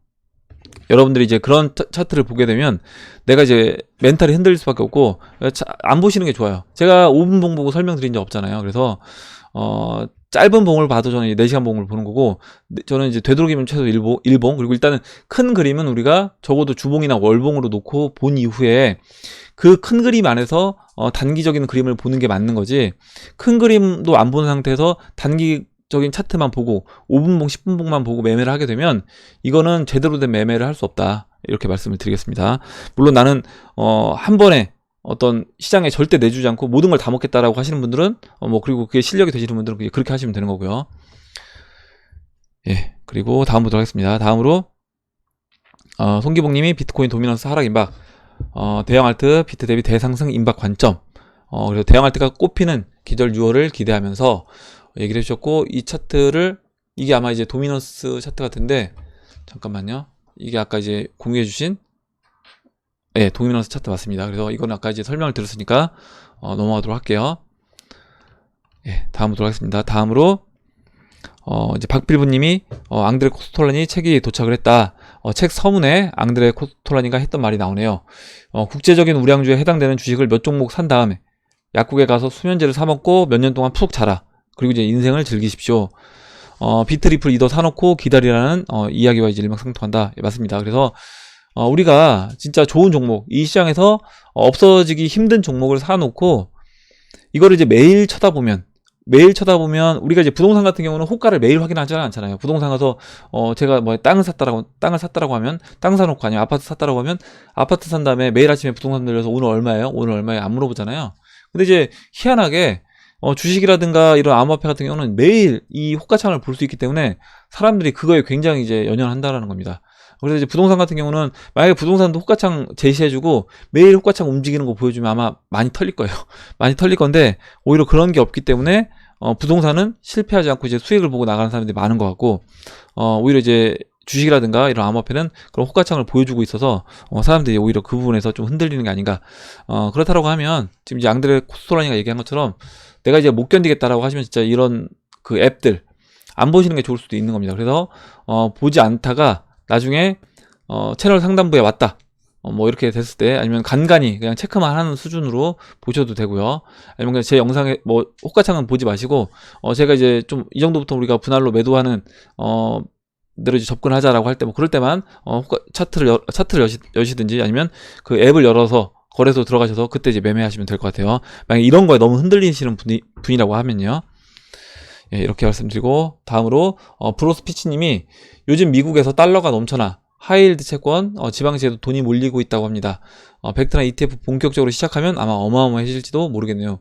여러분들이 이제 그런 차트를 보게 되면 내가 이제 멘탈이 흔들릴 수밖에 없고 안 보시는 게 좋아요. 제가 5분봉 보고 설명드린 적 없잖아요. 그래서 짧은 봉을 봐도 저는 4시간 봉을 보는 거고 저는 이제 되도록이면 최소 1봉 그리고 일단은 큰 그림은 우리가 적어도 주봉이나 월봉으로 놓고 본 이후에 그 큰 그림 안에서 단기적인 그림을 보는 게 맞는 거지 큰 그림도 안 보는 상태에서 단기적인 차트만 보고 5분봉 10분봉만 보고 매매를 하게 되면 이거는 제대로 된 매매를 할 수 없다 이렇게 말씀을 드리겠습니다. 물론 나는 한 번에 어떤 시장에 절대 내주지 않고 모든 걸 다 먹겠다라고 하시는 분들은 그리고 그게 실력이 되시는 분들은 그렇게 하시면 되는 거고요. 예, 그리고 다음 보도록 하겠습니다. 다음으로 송기봉님이 비트코인 도미넌스 하락 임박 대형 알트 비트 대비 대상승 임박 관점 그래서 대형 알트가 꼽히는 기절 6월을 기대하면서 얘기를 해주셨고, 이 차트를, 이게 아마 이제 도미넌스 차트 같은데, 잠깐만요. 이게 아까 이제 공유해주신, 예, 도미넌스 차트 맞습니다. 그래서 이건 아까 이제 설명을 들었으니까, 넘어가도록 할게요. 예, 다음으로 하겠습니다. 다음으로, 이제 박필부님이, 앙드레 코스톨라니 책이 도착을 했다. 책 서문에 앙드레 코스톨라니가 했던 말이 나오네요. 국제적인 우량주에 해당되는 주식을 몇 종목 산 다음에, 약국에 가서 수면제를 사 먹고 몇 년 동안 푹 자라. 그리고 이제 인생을 즐기십시오. 비트리플 이더 사놓고 기다리라는 이야기와 이제 일맥상통한다. 예, 맞습니다. 그래서 우리가 진짜 좋은 종목, 이 시장에서 없어지기 힘든 종목을 사놓고 이거를 이제 매일 쳐다보면 우리가 이제 부동산 같은 경우는 호가를 매일 확인하지 않잖아요. 부동산 가서 제가 뭐 땅을 샀다라고 하면 땅 사놓고, 아니면 아파트 샀다라고 하면 아파트 산 다음에 매일 아침에 부동산 들려서 오늘 얼마예요? 오늘 얼마예요? 안 물어보잖아요. 근데 이제 희한하게 주식이라든가 이런 암호화폐 같은 경우는 매일 이 호가창을 볼 수 있기 때문에 사람들이 그거에 굉장히 이제 연연한다라는 겁니다. 그래서 이제 부동산 같은 경우는 만약에 부동산도 호가창 제시해주고 매일 호가창 움직이는 거 보여주면 아마 많이 털릴 거예요. 많이 털릴 건데 오히려 그런 게 없기 때문에 부동산은 실패하지 않고 이제 수익을 보고 나가는 사람들이 많은 것 같고, 오히려 이제 주식이라든가 이런 암호화폐는 그런 호가창을 보여주고 있어서 사람들이 오히려 그 부분에서 좀 흔들리는 게 아닌가. 그렇다라고 하면 지금 이제 앙드레 코스톨라니가 얘기한 것처럼 내가 이제 못 견디겠다라고 하시면 진짜 이런 그 앱들 안 보시는 게 좋을 수도 있는 겁니다. 그래서 보지 않다가 나중에 채널 상단부에 왔다, 뭐 이렇게 됐을 때, 아니면 간간히 그냥 체크만 하는 수준으로 보셔도 되고요. 아니면 그냥 제 영상에 뭐 호가창은 보지 마시고 제가 이제 좀 이 정도부터 우리가 분할로 매도하는 대로 이제 접근하자라고 할 때 뭐 그럴 때만 차트를 여시든지 아니면 그 앱을 열어서 거래소 들어가셔서 그때 이제 매매하시면 될 것 같아요. 만약에 이런 거에 너무 흔들리시는 분이라고 하면요. 예, 이렇게 말씀드리고, 다음으로 브로스피치님이 요즘 미국에서 달러가 넘쳐나 하이힐드 채권, 지방시에도 돈이 몰리고 있다고 합니다. 벡터나 ETF 본격적으로 시작하면 아마 어마어마해질지도 모르겠네요.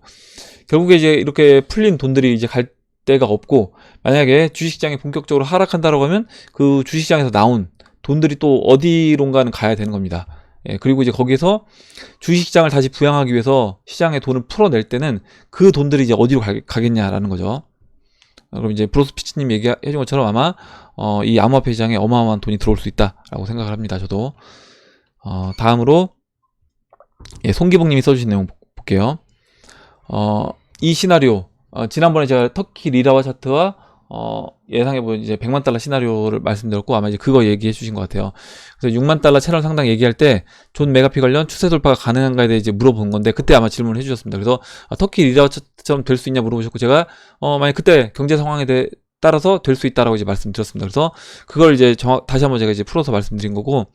결국에 이제 이렇게 풀린 돈들이 이제 갈 데가 없고, 만약에 주식시장이 본격적으로 하락한다라고 하면 그 주식시장에서 나온 돈들이 또 어디론가는 가야 되는 겁니다. 예, 그리고 이제 거기서 주식시장을 다시 부양하기 위해서 시장에 돈을 풀어낼 때는 그 돈들이 이제 어디로 가겠냐라는 거죠. 그럼 이제 브로스피치님 얘기해준 것처럼 아마 이 암호화폐 시장에 어마어마한 돈이 들어올 수 있다라고 생각을 합니다. 저도. 다음으로 예, 송기봉님이 써주신 내용 볼게요. 이 시나리오, 지난번에 제가 터키 리라와 차트와 예상해본 이제 100만 달러 시나리오를 말씀드렸고, 아마 이제 그거 얘기해 주신 것 같아요. 그래서 6만 달러 채널 상당 얘기할 때 존 메가피 관련 추세 돌파가 가능한가에 대해 이제 물어본 건데, 그때 아마 질문을 해 주셨습니다. 그래서 터키 리라와 차트처럼 될 수 있냐 물어보셨고, 제가 만약 그때 경제 상황에 대해 따라서 될 수 있다라고 이제 말씀드렸습니다. 그래서 그걸 이제 다시 한번 제가 이제 풀어서 말씀드린 거고,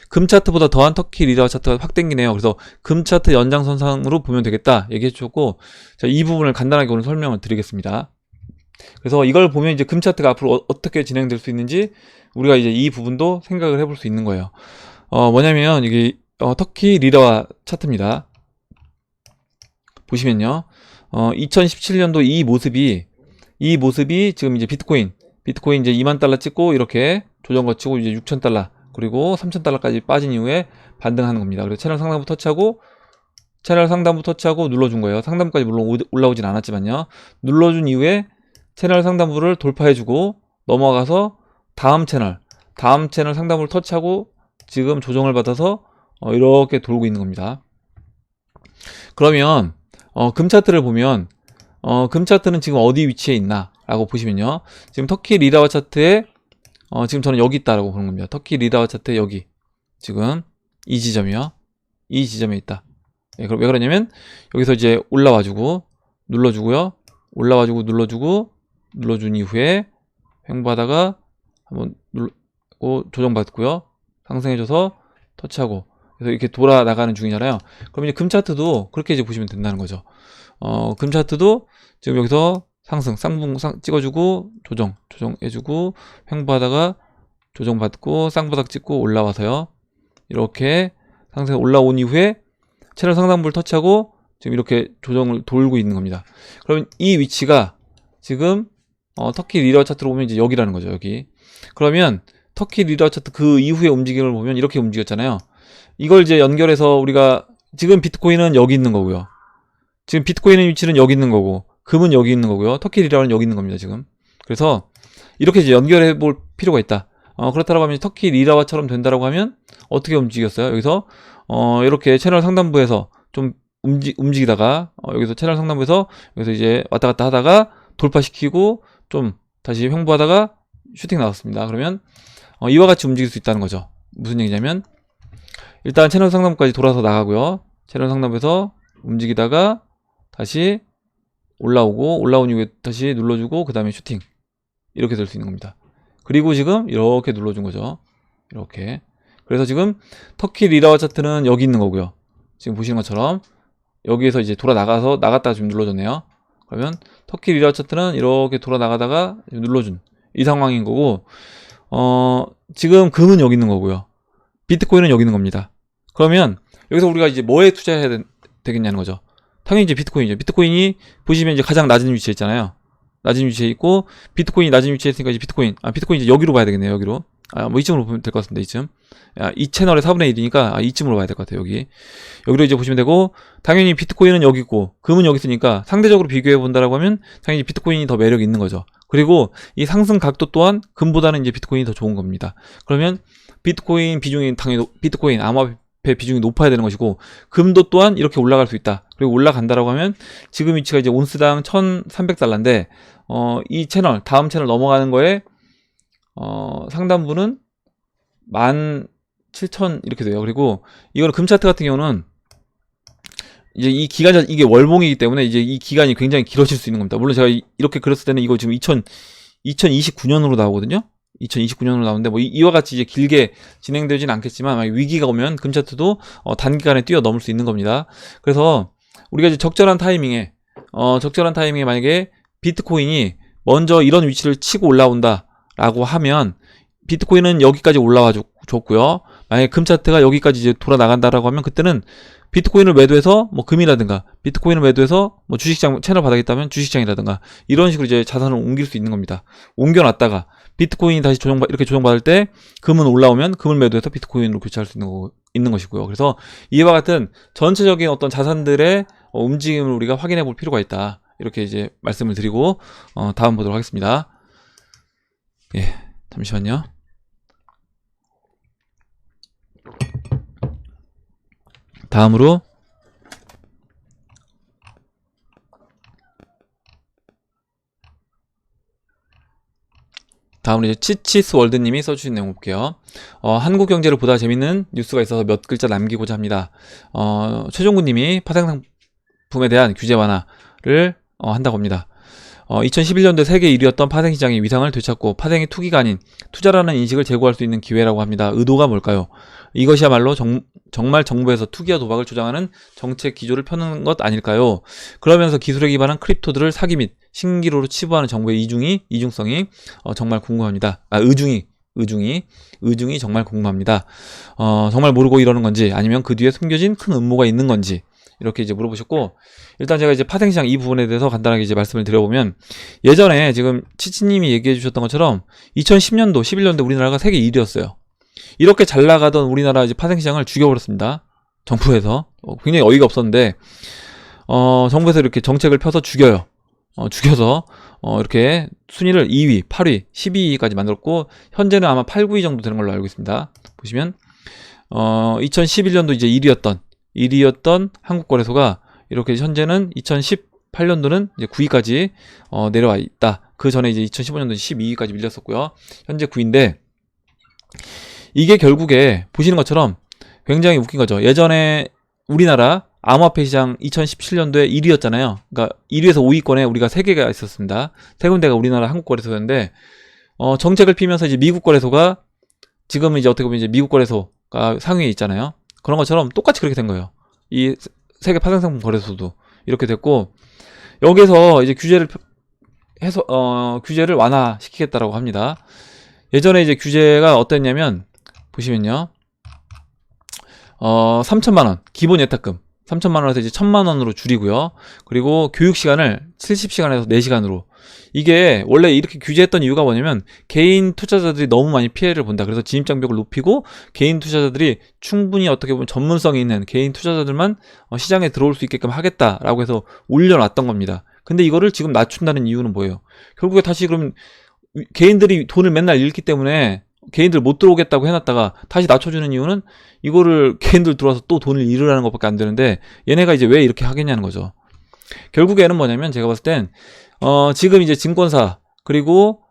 금 차트보다 더한 터키 리라 차트가 확 땡기네요. 그래서 금 차트 연장선상으로 보면 되겠다 얘기해 주셨고, 자, 이 부분을 간단하게 오늘 설명을 드리겠습니다. 그래서 이걸 보면 이제 금 차트가 앞으로 어떻게 진행될 수 있는지 우리가 이제 이 부분도 생각을 해볼 수 있는 거예요. 뭐냐면 이게 터키 리라 차트입니다. 보시면요, 2017년도 이 모습이 지금 이제 비트코인 이제 2만 달러 찍고 이렇게 조정 거치고 이제 6천 달러 그리고 3천 달러까지 빠진 이후에 반등하는 겁니다. 그래서 채널 상단부 터치하고 눌러준 거예요. 상단부까지 물론 올라오진 않았지만요. 눌러준 이후에 채널 상단부를 돌파해주고 넘어가서 다음 채널 상단부를 터치하고 지금 조정을 받아서 이렇게 돌고 있는 겁니다. 그러면 금 차트를 보면 금 차트는 지금 어디 위치에 있나 라고 보시면요, 지금 터키 리라와 차트에 지금 저는 여기 있다라고 보는 겁니다. 터키 리라와 차트에 여기 지금 이 지점이요, 이 지점에 있다. 네, 그럼 왜 그러냐면 여기서 이제 올라와주고 눌러주고요, 올라와주고 눌러준 이후에 횡보하다가 한번 누르고 조정받고요, 상승해줘서 터치하고, 그래서 이렇게 돌아 나가는 중이잖아요. 그럼 이제 금 차트도 그렇게 이제 보시면 된다는 거죠. 금 차트도 지금 여기서 상승, 쌍봉 찍어주고 조정해주고 횡보하다가 조정받고 쌍바닥 찍고 올라와서요, 이렇게 상승 올라온 이후에 채널 상단부를 터치하고 지금 이렇게 조정을 돌고 있는 겁니다. 그러면 이 위치가 지금 터키 리라 차트로 보면 이제 여기라는 거죠. 여기. 그러면 터키 리라 차트 그 이후의 움직임을 보면 이렇게 움직였잖아요. 이걸 이제 연결해서 우리가 지금 비트코인은 여기 있는 거고요, 지금 비트코인의 위치는 여기 있는 거고, 금은 여기 있는 거고요. 터키 리라는 여기 있는 겁니다, 지금. 그래서 이렇게 이제 연결해 볼 필요가 있다. 그렇다고 하면 터키 리라화처럼 된다라고 하면 어떻게 움직였어요? 여기서 이렇게 채널 상단부에서 좀 움직이다가 여기서 채널 상단부에서 여기서 이제 왔다 갔다 하다가 돌파시키고 좀 다시 횡보하다가 슈팅 나왔습니다. 그러면 이와 같이 움직일 수 있다는 거죠. 무슨 얘기냐면 일단 채널 상단부까지 돌아서 나가고요. 채널 상단부에서 움직이다가 다시 올라오고 올라온 이후에 다시 눌러주고 그 다음에 슈팅 이렇게 될 수 있는 겁니다. 그리고 지금 이렇게 눌러준 거죠. 이렇게. 그래서 지금 터키 리라와 차트는 여기 있는 거고요. 지금 보시는 것처럼 여기에서 이제 돌아 나가서 나갔다가 지금 눌러줬네요. 그러면 터키 리라 차트는 이렇게 돌아 나가다가 눌러준 이 상황인 거고, 지금 금은 여기 있는 거고요. 비트코인은 여기 있는 겁니다. 그러면 여기서 우리가 이제 뭐에 투자해야 되겠냐는 거죠. 당연히 이제 비트코인이죠. 비트코인이 보시면 이제 가장 낮은 위치에 있잖아요. 낮은 위치에 있고 비트코인이 낮은 위치에 있으니까 이제 비트코인 이제 여기로 봐야 되겠네요. 여기로. 뭐 이쯤으로 보면 될 것 같습니다. 이쯤. 이 채널의 4분의 1이니까 이쯤으로 봐야 될 것 같아요. 여기로 이제 보시면 되고, 당연히 비트코인은 여기 있고 금은 여기 있으니까 상대적으로 비교해 본다라고 하면 당연히 비트코인이 더 매력이 있는 거죠. 그리고 이 상승 각도 또한 금보다는 이제 비트코인이 더 좋은 겁니다. 그러면 비트코인 비중이 당연히 비트코인 암호화폐 비중이 높아야 되는 것이고, 금도 또한 이렇게 올라갈 수 있다. 그리고 올라간다라고 하면 지금 위치가 이제 온스당 1,300달러인데 이 채널 다음 채널 넘어가는 거에 상단부는 17,000 이렇게 돼요. 그리고 이거는 금 차트 같은 경우는 이제 이 기간 이게 월봉이기 때문에 이제 이 기간이 굉장히 길어질 수 있는 겁니다. 물론 제가 이렇게 그렸을 때는 이거 지금 2029년으로 나오거든요. 2029년으로 나오는데 뭐 이와 같이 이제 길게 진행되진 않겠지만 위기가 오면 금 차트도 단기간에 뛰어넘을 수 있는 겁니다. 그래서 우리가 이제 적절한 타이밍에 만약에 비트코인이 먼저 이런 위치를 치고 올라온다라고 하면 비트코인은 여기까지 올라와 줬고요. 만약에 금 차트가 여기까지 이제 돌아 나간다라고 하면 그때는 비트코인을 매도해서 뭐 금이라든가 비트코인을 매도해서 뭐 주식시장 채널 바닥에 있다면 주식시장이라든가 이런 식으로 이제 자산을 옮길 수 있는 겁니다. 옮겨놨다가 비트코인이 다시 이렇게 조정받을 때 금은 올라오면 금을 매도해서 비트코인으로 교체할 수 있는 것이고요. 그래서 이와 같은 전체적인 어떤 자산들의 움직임을 우리가 확인해 볼 필요가 있다. 이렇게 이제 말씀을 드리고 다음 보도록 하겠습니다. 예, 잠시만요. 다음으로 이제 치치스 월드님이 써주신 내용 볼게요. 한국 경제를 보다 재밌는 뉴스가 있어서 몇 글자 남기고자 합니다. 최종구님이 파생상품에 대한 규제 완화를 한다고 합니다. 2011년도에 세계 1위였던 파생시장의 위상을 되찾고 파생이 투기가 아닌 투자라는 인식을 제고할 수 있는 기회라고 합니다. 의도가 뭘까요? 이것이야말로 정말 정부에서 투기와 도박을 조장하는 정책 기조를 펴는 것 아닐까요? 그러면서 기술에 기반한 크립토들을 사기 및 신기루로 치부하는 정부의 이중성이 정말 궁금합니다. 의중이 정말 궁금합니다. 정말 모르고 이러는 건지 아니면 그 뒤에 숨겨진 큰 음모가 있는 건지 이렇게 이제 물어보셨고, 일단 제가 이제 파생시장 이 부분에 대해서 간단하게 이제 말씀을 드려보면, 예전에 지금 치치님이 얘기해 주셨던 것처럼 2010년도, 11년도 우리나라가 세계 1위였어요. 이렇게 잘 나가던 우리나라 이제 파생시장을 죽여버렸습니다. 정부에서. 굉장히 어이가 없었는데, 정부에서 이렇게 정책을 펴서 죽여요. 죽여서, 이렇게 순위를 2위, 8위, 12위까지 만들었고, 현재는 아마 8, 9위 정도 되는 걸로 알고 있습니다. 보시면, 2011년도 이제 1위였던 한국거래소가 이렇게 현재는 2018년도는 이제 9위까지 내려와 있다. 그 전에 이제 2015년도 12위까지 밀렸었고요. 현재 9위인데, 이게 결국에 보시는 것처럼 굉장히 웃긴 거죠. 예전에 우리나라 암호화폐 시장 2017년도에 1위였잖아요. 그러니까 1위에서 5위권에 우리가 3개가 있었습니다. 3군데가 우리나라 한국거래소였는데, 정책을 피면서 이제 미국 거래소가 지금은 이제 어떻게 보면 이제 미국 거래소가 상위에 있잖아요. 그런 것처럼 똑같이 그렇게 된 거예요. 이 세계 파생상품 거래소도 이렇게 됐고, 여기서 이제 규제를 완화시키겠다라고 합니다. 예전에 이제 규제가 어땠냐면, 보시면요. 3천만원, 기본 예탁금. 3천만원에서 이제 1,000만원으로 줄이고요. 그리고 교육시간을 70시간에서 4시간으로. 이게 원래 이렇게 규제했던 이유가 뭐냐면, 개인 투자자들이 너무 많이 피해를 본다. 그래서 진입장벽을 높이고, 개인 투자자들이 충분히 어떻게 보면 전문성이 있는 개인 투자자들만 시장에 들어올 수 있게끔 하겠다라고 해서 올려놨던 겁니다. 근데 이거를 지금 낮춘다는 이유는 뭐예요? 결국에 다시 그럼 개인들이 돈을 맨날 잃기 때문에 개인들 못 들어오겠다고 해놨다가 다시 낮춰주는 이유는 이거를 개인들 들어와서 또 돈을 잃으라는 것밖에 안 되는데 얘네가 이제 왜 이렇게 하겠냐는 거죠. 결국에는 뭐냐면 제가 봤을 땐 지금 이제 증권사 그리고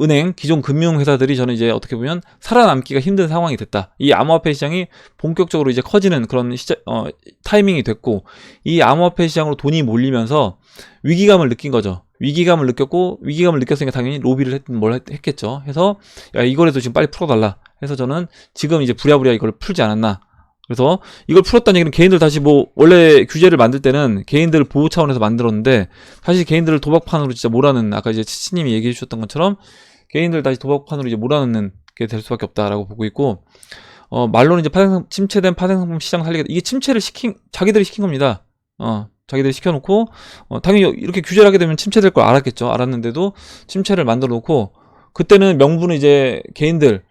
은행 기존 금융회사들이 저는 이제 어떻게 보면 살아남기가 힘든 상황이 됐다. 이 암호화폐 시장이 본격적으로 이제 커지는 그런 타이밍이 됐고, 이 암호화폐 시장으로 돈이 몰리면서 위기감을 느낀 거죠. 위기감을 느꼈으니까 당연히 로비를 했겠죠. 해서 야, 이거라도 지금 빨리 풀어달라 해서 저는 지금 이제 부랴부랴 이걸 풀지 않았나. 그래서 이걸 풀었다는 얘기는 개인들 다시 뭐 원래 규제를 만들 때는 개인들 보호 차원에서 만들었는데 사실 개인들을 도박판으로 진짜 몰아넣는, 아까 이제 치치님이 얘기해 주셨던 것처럼 개인들 다시 도박판으로 이제 몰아넣는 게 될 수밖에 없다라고 보고 있고, 말로는 이제 침체된 파생상품 시장 살리겠다. 이게 침체를 자기들이 시킨 겁니다. 자기들이 시켜놓고 당연히 이렇게 규제를 하게 되면 침체될 걸 알았겠죠. 알았는데도 침체를 만들어 놓고, 그때는 명분은 이제 개인들의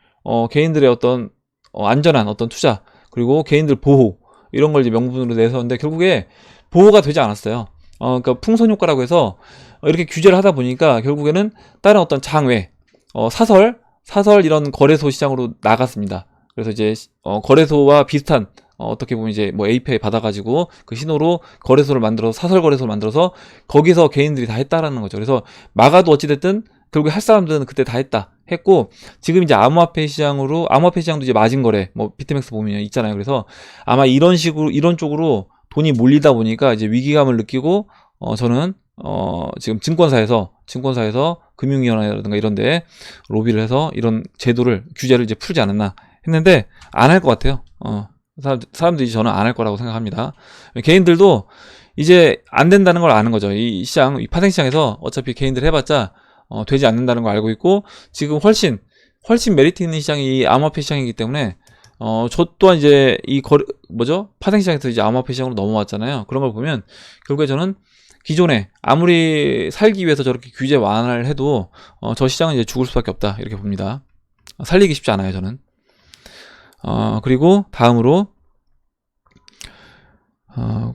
어떤 안전한 어떤 투자 그리고 개인들 보호 이런 걸 이제 명분으로 내세웠는데 결국에 보호가 되지 않았어요. 그러니까 풍선 효과라고 해서 이렇게 규제를 하다 보니까 결국에는 다른 어떤 장외 사설 이런 거래소 시장으로 나갔습니다. 그래서 이제 거래소와 비슷한 어떻게 보면 이제 뭐 API 받아가지고 그 신호로 거래소를 만들어서 사설 거래소를 만들어서 거기서 개인들이 다 했다라는 거죠. 그래서 막아도 어찌됐든 결국에 할 사람들은 그때 다 했고, 지금 이제 암호화폐 시장도 이제 마진거래, 뭐 비트맥스 보면 있잖아요. 그래서 아마 이런 쪽으로 돈이 몰리다 보니까 이제 위기감을 느끼고, 저는 지금 증권사에서 금융위원회라든가 이런데 로비를 해서 이런 규제를 이제 풀지 않았나 했는데 안 할 것 같아요. 사람들이 저는 안 할 거라고 생각합니다. 개인들도 이제 안 된다는 걸 아는 거죠. 이 파생 시장에서 어차피 개인들 해봤자 되지 않는다는 걸 알고 있고, 지금 훨씬 메리트 있는 시장이 이 암호화폐 시장이기 때문에 저 또한 이제 파생 시장에서 이제 암호화폐 시장으로 넘어왔잖아요. 그런 걸 보면 결국에 저는 기존에 아무리 살기 위해서 저렇게 규제 완화를 해도 저 시장은 이제 죽을 수밖에 없다 이렇게 봅니다. 살리기 쉽지 않아요, 저는. 그리고 다음으로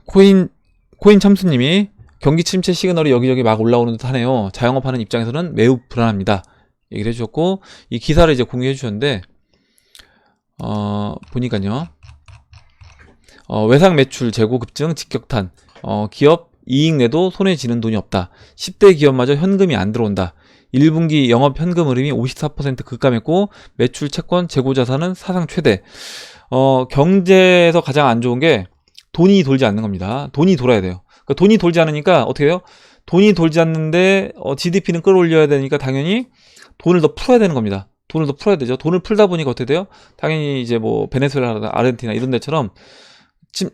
코인 참수님이 경기 침체 시그널이 여기저기 막 올라오는 듯 하네요. 자영업하는 입장에서는 매우 불안합니다. 얘기를 해주셨고, 이 기사를 이제 공유해 주셨는데, 보니까요. 외상 매출 재고 급증 직격탄. 기업 이익 내도 손에 쥐는 돈이 없다. 10대 기업마저 현금이 안 들어온다. 1분기 영업 현금 흐름이 54% 급감했고, 매출 채권 재고 자산은 사상 최대. 경제에서 가장 안 좋은 게 돈이 돌지 않는 겁니다. 돈이 돌아야 돼요. 그러니까 돈이 돌지 않으니까 어떻게 해요? 돈이 돌지 않는데 GDP는 끌어올려야 되니까 당연히 돈을 더 풀어야 되는 겁니다. 돈을 더 풀어야 되죠. 돈을 풀다 보니까 어떻게 돼요? 당연히 이제 뭐 베네수엘라나 아르헨티나 이런 데처럼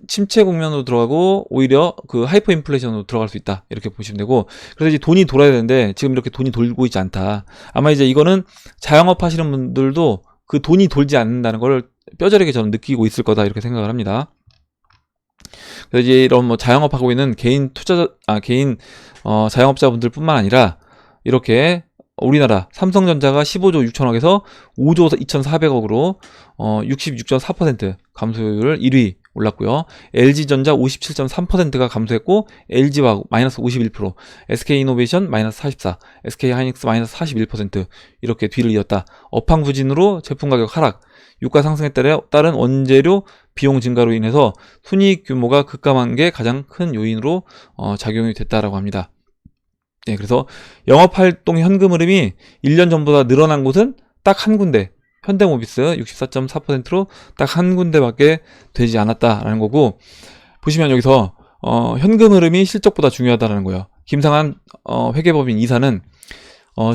침체 국면으로 들어가고 오히려 그 하이퍼 인플레이션으로 들어갈 수 있다 이렇게 보시면 되고, 그래서 이제 돈이 돌아야 되는데 지금 이렇게 돈이 돌고 있지 않다. 아마 이제 이거는 자영업 하시는 분들도 그 돈이 돌지 않는다는 걸 뼈저리게 저는 느끼고 있을 거다 이렇게 생각을 합니다. 그래서 이제 이런 뭐 자영업하고 있는 개인 자영업자분들뿐만 아니라 이렇게 우리나라 삼성전자가 15조 6천억에서 5조 2,400억으로 66.4% 감소율을 1위 올랐고요. LG전자 57.3%가 감소했고 LG화학 마이너스 51%, SK이노베이션 마이너스 44%, SK하이닉스 마이너스 41% 이렇게 뒤를 이었다. 업황부진으로 제품 가격 하락, 유가 상승에 따른 원재료 비용 증가로 인해서 순이익 규모가 급감한 게 가장 큰 요인으로 작용이 됐다라고 합니다. 네, 그래서 영업활동 현금 흐름이 1년 전보다 늘어난 곳은 딱 한 군데, 현대모비스 64.4%로 딱 한 군데밖에 되지 않았다라는 거고, 보시면 여기서 현금 흐름이 실적보다 중요하다는 거예요. 김상한 회계법인 이사는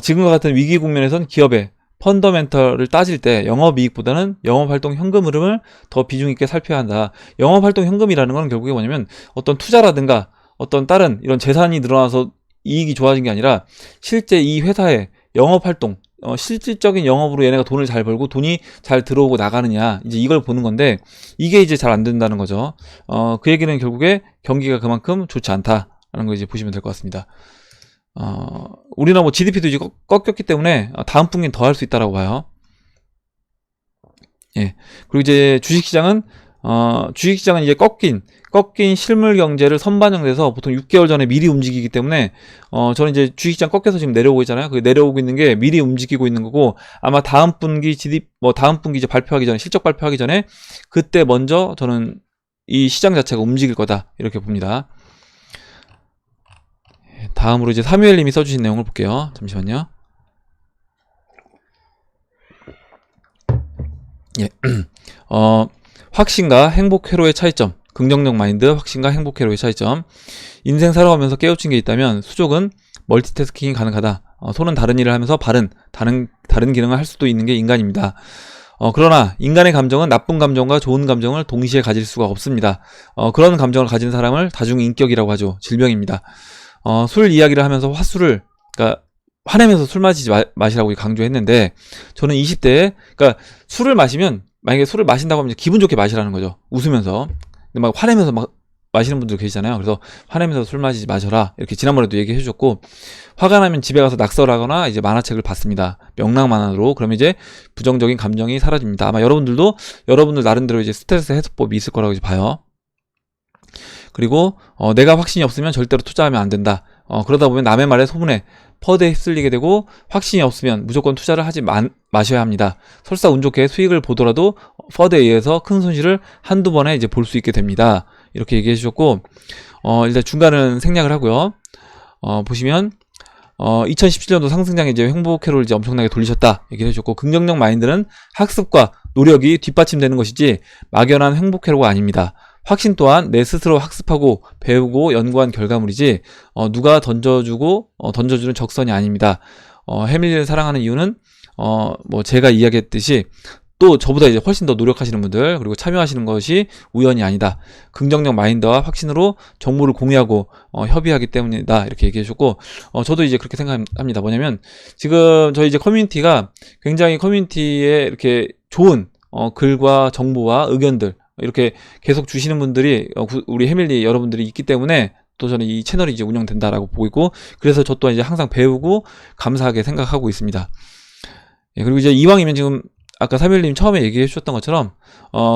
지금과 같은 위기 국면에선 기업의 펀더멘털을 따질 때 영업이익보다는 영업활동 현금 흐름을 더 비중 있게 살펴야 한다. 영업활동 현금이라는 건 결국에 뭐냐면 어떤 투자라든가 어떤 다른 이런 재산이 늘어나서 이익이 좋아진 게 아니라 실제 이 회사의 영업활동, 실질적인 영업으로 얘네가 돈을 잘 벌고 돈이 잘 들어오고 나가느냐, 이제 이걸 보는 건데 이게 이제 잘 안 된다는 거죠. 그 얘기는 결국에 경기가 그만큼 좋지 않다라는 거 이제 보시면 될 것 같습니다. 우리나라 뭐 GDP도 이제 꺾였기 때문에 다음 분기는 더 할 수 있다라고 봐요. 예. 그리고 이제 주식시장은 이제 꺾인 꺾인 실물 경제를 선반영돼서 보통 6개월 전에 미리 움직이기 때문에 저는 이제 주식시장 꺾여서 지금 내려오고 있잖아요. 그 내려오고 있는 게 미리 움직이고 있는 거고, 아마 다음 분기 다음 분기 이제 발표하기 전에, 실적 발표하기 전에 그때 먼저 저는 이 시장 자체가 움직일 거다, 이렇게 봅니다. 다음으로 이제 사무엘님이 써주신 내용을 볼게요. 잠시만요. 예. 확신과 행복 회로의 차이점. 긍정적 마인드, 확신과 행복 회로의 차이점. 인생 살아가면서 깨우친 게 있다면 수족은 멀티태스킹이 가능하다. 손은 다른 일을 하면서 발은 다른 기능을 할 수도 있는 게 인간입니다. 그러나 인간의 감정은 나쁜 감정과 좋은 감정을 동시에 가질 수가 없습니다. 그런 감정을 가진 사람을 다중인격이라고 하죠. 질병입니다. 술 이야기를 하면서 그러니까 화내면서 술 마시라고 강조했는데, 저는 20대에, 그러니까 술을 마시면, 만약에 술을 마신다고 하면 기분 좋게 마시라는 거죠. 웃으면서. 근데 막 화내면서 막 마시는 분들 계시잖아요. 그래서 화내면서 술 마시지 마셔라, 이렇게 지난번에도 얘기해 주셨고, 화가 나면 집에 가서 낙서하거나 이제 만화책을 봤습니다. 명랑만화로. 그러면 이제 부정적인 감정이 사라집니다. 아마 여러분들 나름대로 이제 스트레스 해소법이 있을 거라고 이제 봐요. 그리고 내가 확신이 없으면 절대로 투자하면 안 된다. 그러다 보면 남의 말에 소문에 퍼드에 휩쓸리게 되고, 확신이 없으면 무조건 투자를 하지 마셔야 합니다. 설사 운 좋게 수익을 보더라도 퍼드에 의해서 큰 손실을 한두 번에 이제 볼 수 있게 됩니다. 이렇게 얘기해 주셨고, 일단 중간은 생략을 하고요. 보시면 2017년도 상승장에 이제 행복회로를 이제 엄청나게 돌리셨다 얘기를 해주셨고, 긍정적 마인드는 학습과 노력이 뒷받침되는 것이지 막연한 행복회로가 아닙니다. 확신 또한 내 스스로 학습하고 배우고 연구한 결과물이지 누가 던져주는 적선이 아닙니다. 해밀리를 사랑하는 이유는 뭐 제가 이야기했듯이 또 저보다 이제 훨씬 더 노력하시는 분들, 그리고 참여하시는 것이 우연이 아니다. 긍정적 마인드와 확신으로 정보를 공유하고 협의하기 때문이다, 이렇게 얘기해 주셨고, 저도 이제 그렇게 생각합니다. 뭐냐면 지금 저희 이제 커뮤니티가 굉장히 커뮤니티에 이렇게 좋은 글과 정보와 의견들 이렇게 계속 주시는 분들이 우리 해밀리 여러분들이 있기 때문에 또 저는 이 채널이 이제 운영된다라고 보고 있고, 그래서 저 또한 이제 항상 배우고 감사하게 생각하고 있습니다. 예, 그리고 이제 이왕이면 지금 아까 사밀님 처음에 얘기해 주셨던 것처럼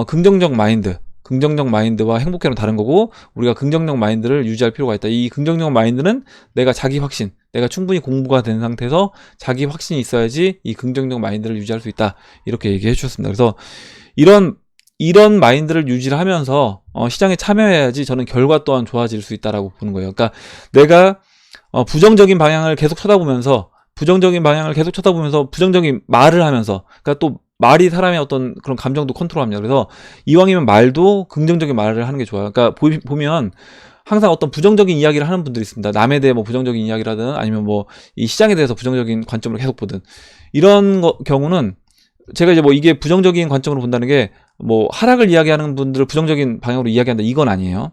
긍정적 마인드와 행복회로는 다른 거고, 우리가 긍정적 마인드를 유지할 필요가 있다. 이 긍정적 마인드는 내가 자기 확신, 내가 충분히 공부가 된 상태에서 자기 확신이 있어야지 이 긍정적 마인드를 유지할 수 있다, 이렇게 얘기해 주셨습니다. 그래서 이런 마인드를 유지를 하면서 시장에 참여해야지 저는 결과 또한 좋아질 수 있다라고 보는 거예요. 그러니까 내가 부정적인 방향을 계속 쳐다보면서 부정적인 말을 하면서, 그러니까 또 말이 사람의 어떤 그런 감정도 컨트롤합니다. 그래서 이왕이면 말도 긍정적인 말을 하는 게 좋아요. 그러니까 보면 항상 어떤 부정적인 이야기를 하는 분들이 있습니다. 남에 대해 뭐 부정적인 이야기라든 아니면 뭐 이 시장에 대해서 부정적인 관점으로 계속 보든, 이런 경우는 제가 이제 뭐 이게 부정적인 관점으로 본다는 게 뭐 하락을 이야기하는 분들을 부정적인 방향으로 이야기한다, 이건 아니에요.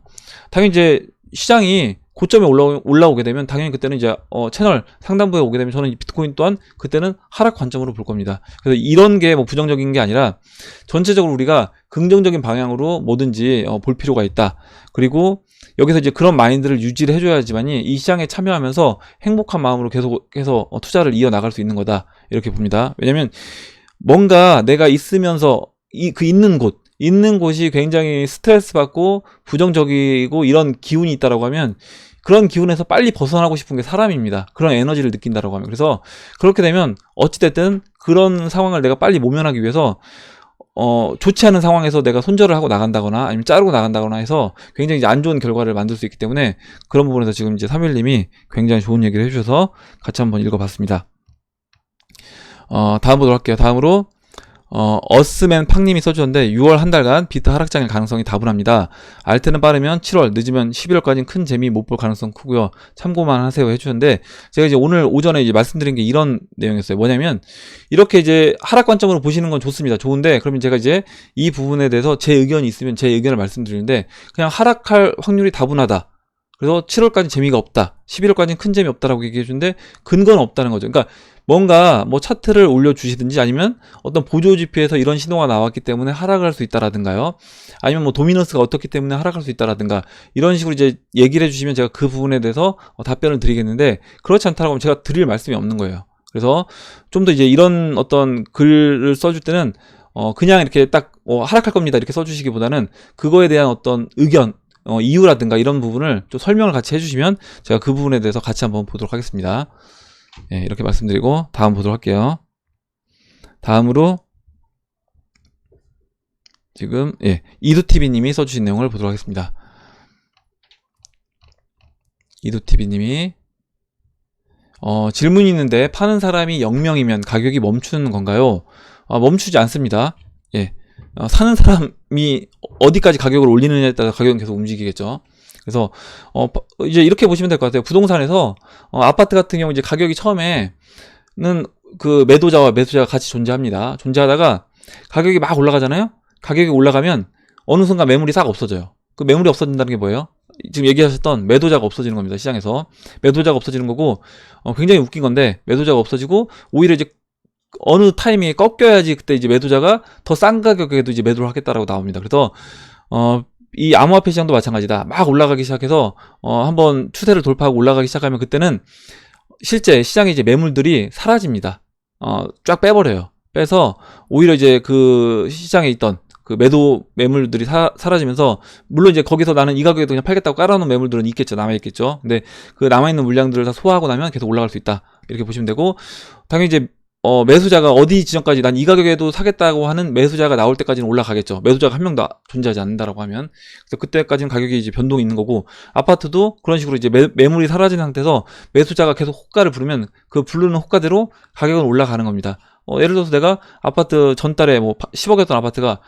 당연히 이제 시장이 고점에 올라오게 되면 당연히 그때는 이제 채널 상단부에 오게 되면 저는 비트코인 또한 그때는 하락 관점으로 볼 겁니다. 그래서 이런 게 뭐 부정적인 게 아니라 전체적으로 우리가 긍정적인 방향으로 뭐든지 볼 필요가 있다. 그리고 여기서 이제 그런 마인드를 유지를 해줘야지만이 이 시장에 참여하면서 행복한 마음으로 계속해서 투자를 이어나갈 수 있는 거다, 이렇게 봅니다. 왜냐면 뭔가 내가 있으면서 있는 곳이 굉장히 스트레스 받고 부정적이고 이런 기운이 있다라고 하면, 그런 기운에서 빨리 벗어나고 싶은 게 사람입니다. 그런 에너지를 느낀다라고 하면. 그래서 그렇게 되면 어찌됐든 그런 상황을 내가 빨리 모면하기 위해서 좋지 않은 상황에서 내가 손절을 하고 나간다거나 아니면 자르고 나간다거나 해서 굉장히 이제 안 좋은 결과를 만들 수 있기 때문에, 그런 부분에서 지금 이제 3일님이 굉장히 좋은 얘기를 해주셔서 같이 한번 읽어봤습니다. 다음 보도록 할게요. 다음으로 어스맨 팡님이 써주셨는데, 6월 한 달간 비트 하락장일 가능성이 다분합니다. 알트는 빠르면 7월, 늦으면 11월까지는 큰 재미 못 볼 가능성 크고요. 참고만 하세요 해주셨는데, 제가 이제 오늘 오전에 이제 말씀드린 게 이런 내용이었어요. 뭐냐면 이렇게 이제 하락 관점으로 보시는 건 좋습니다. 좋은데, 그러면 제가 이제 이 부분에 대해서 제 의견이 있으면 제 의견을 말씀드리는데, 그냥 하락할 확률이 다분하다, 그래서 7월까지 재미가 없다, 11월까지는 큰 재미 없다라고 얘기해 주는데 근거는 없다는 거죠. 그러니까 뭔가 뭐 차트를 올려주시든지 아니면 어떤 보조 지표에서 이런 신호가 나왔기 때문에 하락을 할 수 있다라든가요, 아니면 뭐 도미넌스가 어떻기 때문에 하락할 수 있다라든가, 이런 식으로 이제 얘기를 해주시면 제가 그 부분에 대해서 답변을 드리겠는데, 그렇지 않다라고 하면 제가 드릴 말씀이 없는 거예요. 그래서 좀 더 이제 이런 어떤 글을 써줄 때는 그냥 이렇게 딱 하락할 겁니다 이렇게 써주시기보다는 그거에 대한 어떤 의견, 이유라든가 이런 부분을 좀 설명을 같이 해주시면 제가 그 부분에 대해서 같이 한번 보도록 하겠습니다. 예, 이렇게 말씀드리고 다음 보도록 할게요. 다음으로 지금 이두TV님이 써주신 내용을 보도록 하겠습니다. 이두TV님이 질문이 있는데 파는 사람이 0명이면 가격이 멈추는 건가요? 멈추지 않습니다. 예, 사는 사람이 어디까지 가격을 올리느냐에 따라 가격은 계속 움직이겠죠. 그래서 이제 이렇게 보시면 될 것 같아요. 부동산에서 아파트 같은 경우 이제 가격이 처음에는 그 매도자와 매수자가 같이 존재합니다. 존재하다가 가격이 막 올라가잖아요. 가격이 올라가면 어느 순간 매물이 싹 없어져요. 그 매물이 없어진다는 게 뭐예요? 지금 얘기하셨던 매도자가 없어지는 겁니다. 시장에서 매도자가 없어지는 거고, 굉장히 웃긴 건데 매도자가 없어지고 오히려 이제 어느 타이밍에 꺾여야지 그때 이제 매도자가 더 싼 가격에도 이제 매도를 하겠다라고 나옵니다. 그래서 이 암호화폐 시장도 마찬가지다. 막 올라가기 시작해서 한번 추세를 돌파하고 올라가기 시작하면 그때는 실제 시장에 이제 매물들이 사라집니다. 쫙 빼버려요. 빼서 오히려 이제 그 시장에 있던 그 매도 매물들이 사라지면서, 물론 이제 거기서 나는 이 가격에도 그냥 팔겠다고 깔아놓은 매물들은 있겠죠. 남아있겠죠. 근데 그 남아있는 물량들을 다 소화하고 나면 계속 올라갈 수 있다. 이렇게 보시면 되고, 당연히 이제 매수자가 어디 지점까지 난 이 가격에도 사겠다고 하는 매수자가 나올 때까지는 올라가겠죠. 매수자가 한 명도 존재하지 않는다라고 하면. 그래서 그때까지는 가격이 이제 변동이 있는 거고, 아파트도 그런 식으로 이제 매물이 사라진 상태에서 매수자가 계속 호가를 부르면 그 부르는 호가대로 가격은 올라가는 겁니다. 예를 들어서 내가 아파트 전달에 뭐 10억이었던 아파트가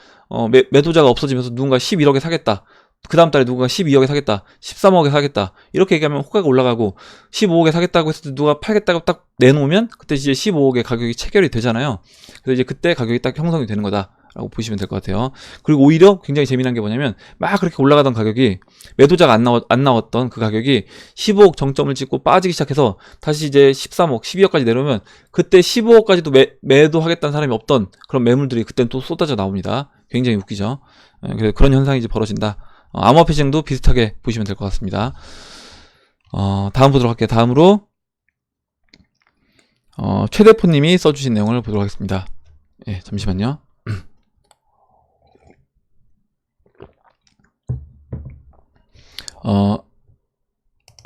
매도자가 없어지면서 누군가 11억에 사겠다. 그 다음 달에 누군가 12억에 사겠다, 13억에 사겠다, 이렇게 얘기하면 호가가 올라가고, 15억에 사겠다고 했을 때 누가 팔겠다고 딱 내놓으면 그때 이제 15억의 가격이 체결이 되잖아요. 그래서 이제 그때 가격이 딱 형성이 되는 거다라고 보시면 될 것 같아요. 그리고 오히려 굉장히 재미난 게 뭐냐면, 막 그렇게 올라가던 가격이 매도자가 안 나왔던 그 가격이 15억 정점을 찍고 빠지기 시작해서 다시 이제 13억, 12억까지 내려오면 그때 15억까지도 매도하겠다는 사람이 없던 그런 매물들이 그때는 또 쏟아져 나옵니다. 굉장히 웃기죠. 그래서 그런 현상이 이제 벌어진다. 암호화폐 시장도 비슷하게 보시면 될 것 같습니다. 다음 보도록 할게요. 다음으로 최대포님이 써주신 내용을 보도록 하겠습니다. 예, 잠시만요.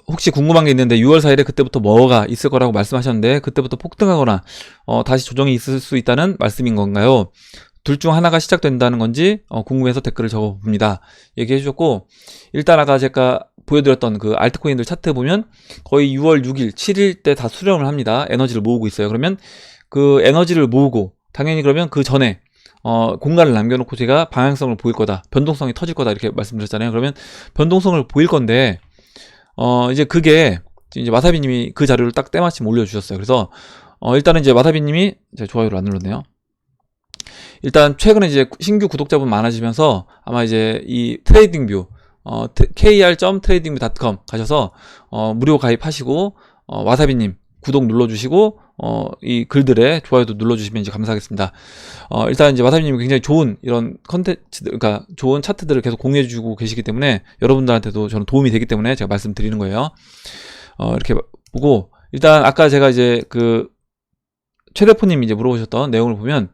혹시 궁금한 게 있는데 6월 4일에 그때부터 뭐가 있을 거라고 말씀하셨는데, 그때부터 폭등하거나 다시 조정이 있을 수 있다는 말씀인 건가요? 둘 중 하나가 시작된다는 건지 궁금해서 댓글을 적어봅니다. 얘기해 주셨고, 일단 아까 제가 보여드렸던 그 알트코인들 차트 보면 거의 6월 6일, 7일 때 다 수렴을 합니다. 에너지를 모으고 있어요. 그러면 그 에너지를 모으고, 당연히 그러면 그 전에 공간을 남겨놓고 제가 방향성을 보일 거다, 변동성이 터질 거다, 이렇게 말씀드렸잖아요. 그러면 변동성을 보일 건데, 이제 그게 이제 마사비님이 그 자료를 딱 때마침 올려주셨어요. 그래서 일단은 이제 마사비님이, 제가 좋아요를 안 눌렀네요. 일단 최근에 이제 신규 구독자분 많아지면서 아마 이제 이 트레이딩뷰 kr.tradingview.com 가셔서 무료 가입하시고 와사비님 구독 눌러주시고 이 글들에 좋아요도 눌러주시면 이제 감사하겠습니다. 일단 이제 와사비님이 굉장히 좋은 이런 컨텐츠들, 그러니까 좋은 차트들을 계속 공유해주고 계시기 때문에 여러분들한테도 저는 도움이 되기 때문에 제가 말씀드리는 거예요. 이렇게 보고, 일단 아까 제가 이제 그 최대포님이 이제 물어보셨던 내용을 보면,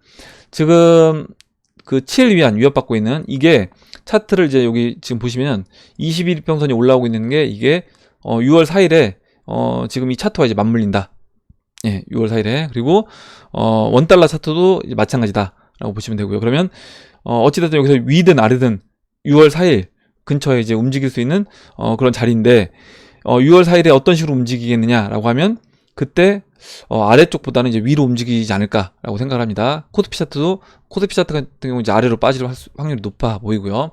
지금 그 7일 위안 위협받고 있는 이게 차트를 이제 여기 지금 보시면 21일평선이 올라오고 있는 게 이게 6월 4일에 지금 이 차트와 이제 맞물린다. 예, 6월 4일에. 그리고 원달러 차트도 이제 마찬가지다 라고 보시면 되고요. 그러면 어찌됐든 여기서 위든 아래든 6월 4일 근처에 이제 움직일 수 있는 그런 자리인데, 6월 4일에 어떤 식으로 움직이겠느냐라고 하면 그때 아래쪽보다는 이제 위로 움직이지 않을까라고 생각을 합니다. 코스피 차트 같은 경우 이제 아래로 빠질 확률이 높아 보이고요.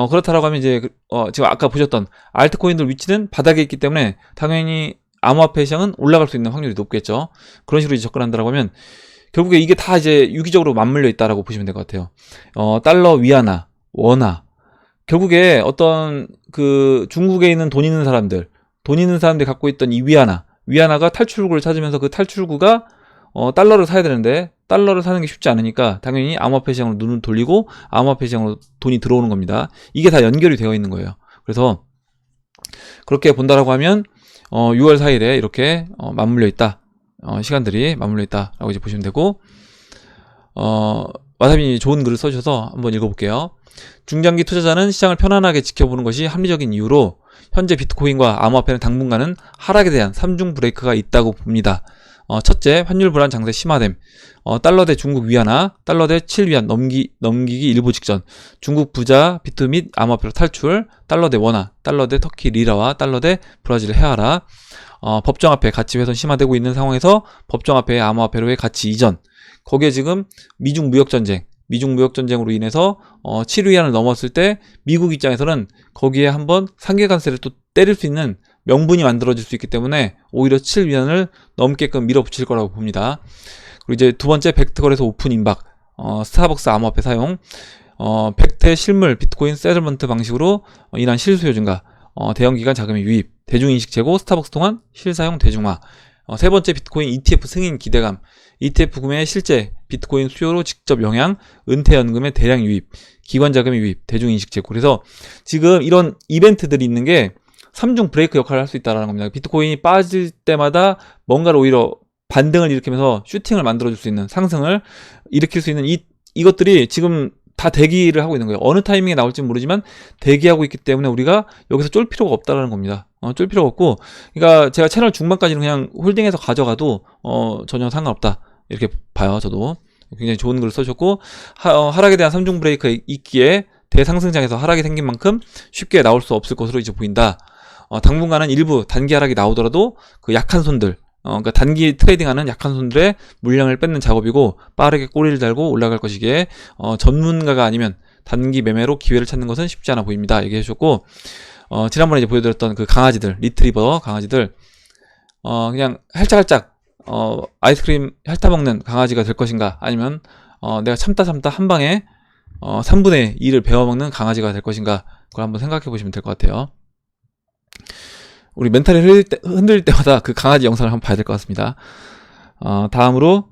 그렇다라고 하면 이제 지금 아까 보셨던 알트코인들 위치는 바닥에 있기 때문에 당연히 암호화폐 시장은 올라갈 수 있는 확률이 높겠죠. 그런 식으로 이제 접근한다라고 하면 결국에 이게 다 이제 유기적으로 맞물려 있다라고 보시면 될 것 같아요. 달러 위안화, 원화, 결국에 어떤 그 중국에 있는 돈 있는 사람들이 갖고 있던 이 위안화가 탈출구를 찾으면서 그 탈출구가 달러를 사야 되는데 달러를 사는 게 쉽지 않으니까 당연히 암호화폐 시장으로 눈을 돌리고 암호화폐 시장으로 돈이 들어오는 겁니다. 이게 다 연결이 되어 있는 거예요. 그래서 그렇게 본다라고 하면 6월 4일에 이렇게 맞물려 있다, 시간들이 맞물려 있다라고 이제 보시면 되고, 와사비님이 좋은 글을 써주셔서 한번 읽어볼게요. 중장기 투자자는 시장을 편안하게 지켜보는 것이 합리적인 이유로 현재 비트코인과 암호화폐는 당분간은 하락에 대한 3중 브레이크가 있다고 봅니다. 첫째, 환율 불안 장세 심화됨. 달러 대 중국 위안화, 달러 대 7위안 넘기기 일보 직전. 중국 부자 비트 및 암호화폐로 탈출. 달러 대 원화, 달러 대 터키 리라와 달러 대 브라질 헤아라. 법정화폐 가치 훼손 심화되고 있는 상황에서 법정화폐의 암호화폐로의 가치 이전. 거기에 지금 미중 무역전쟁으로 인해서 7위안을 넘었을 때 미국 입장에서는 거기에 한번 상계관세를 또 때릴 수 있는 명분이 만들어질 수 있기 때문에 오히려 7위안을 넘게끔 밀어붙일 거라고 봅니다. 그리고 이제 두 번째, 벡터 거래소 오픈 임박. 스타벅스 암호화폐 사용. 벡터의 실물 비트코인 세틀먼트 방식으로 인한 실수요 증가. 대형기관 자금의 유입. 대중인식 제고. 스타벅스 통한 실사용 대중화. 세 번째, 비트코인 ETF 승인 기대감. ETF 구매의 실제 비트코인 수요로 직접 영향. 은퇴연금의 대량 유입. 기관 자금의 유입. 대중인식 제고. 그래서 지금 이런 이벤트들이 있는 게 3중 브레이크 역할을 할 수 있다는 겁니다. 비트코인이 빠질 때마다 뭔가를 오히려 반등을 일으키면서 슈팅을 만들어줄 수 있는, 상승을 일으킬 수 있는 이것들이 지금 다 대기를 하고 있는 거예요. 어느 타이밍에 나올지 모르지만 대기하고 있기 때문에 우리가 여기서 쫄 필요가 없다는 겁니다. 쫄 필요가 없고, 그러니까 제가 채널 중반까지는 그냥 홀딩해서 가져가도 전혀 상관없다, 이렇게 봐요. 저도 굉장히 좋은 글을 써주셨고, 하락에 대한 3중 브레이크가 있기에 대상승장에서 하락이 생긴 만큼 쉽게 나올 수 없을 것으로 이제 보인다. 당분간은 일부 단기 하락이 나오더라도 그 약한 손들, 그러니까 단기 트레이딩하는 약한 손들의 물량을 뺏는 작업이고, 빠르게 꼬리를 달고 올라갈 것이기에 전문가가 아니면 단기 매매로 기회를 찾는 것은 쉽지 않아 보입니다, 얘기해 주셨고, 지난번에 이제 보여드렸던 그 강아지들, 리트리버 강아지들, 그냥 활짝활짝 아이스크림 핥아먹는 강아지가 될 것인가, 아니면 내가 참다 한 방에 3분의 2를 베어먹는 강아지가 될 것인가, 그걸 한번 생각해 보시면 될 것 같아요. 우리 멘탈이 흔들릴 때마다 그 강아지 영상을 한번 봐야 될 것 같습니다. 다음으로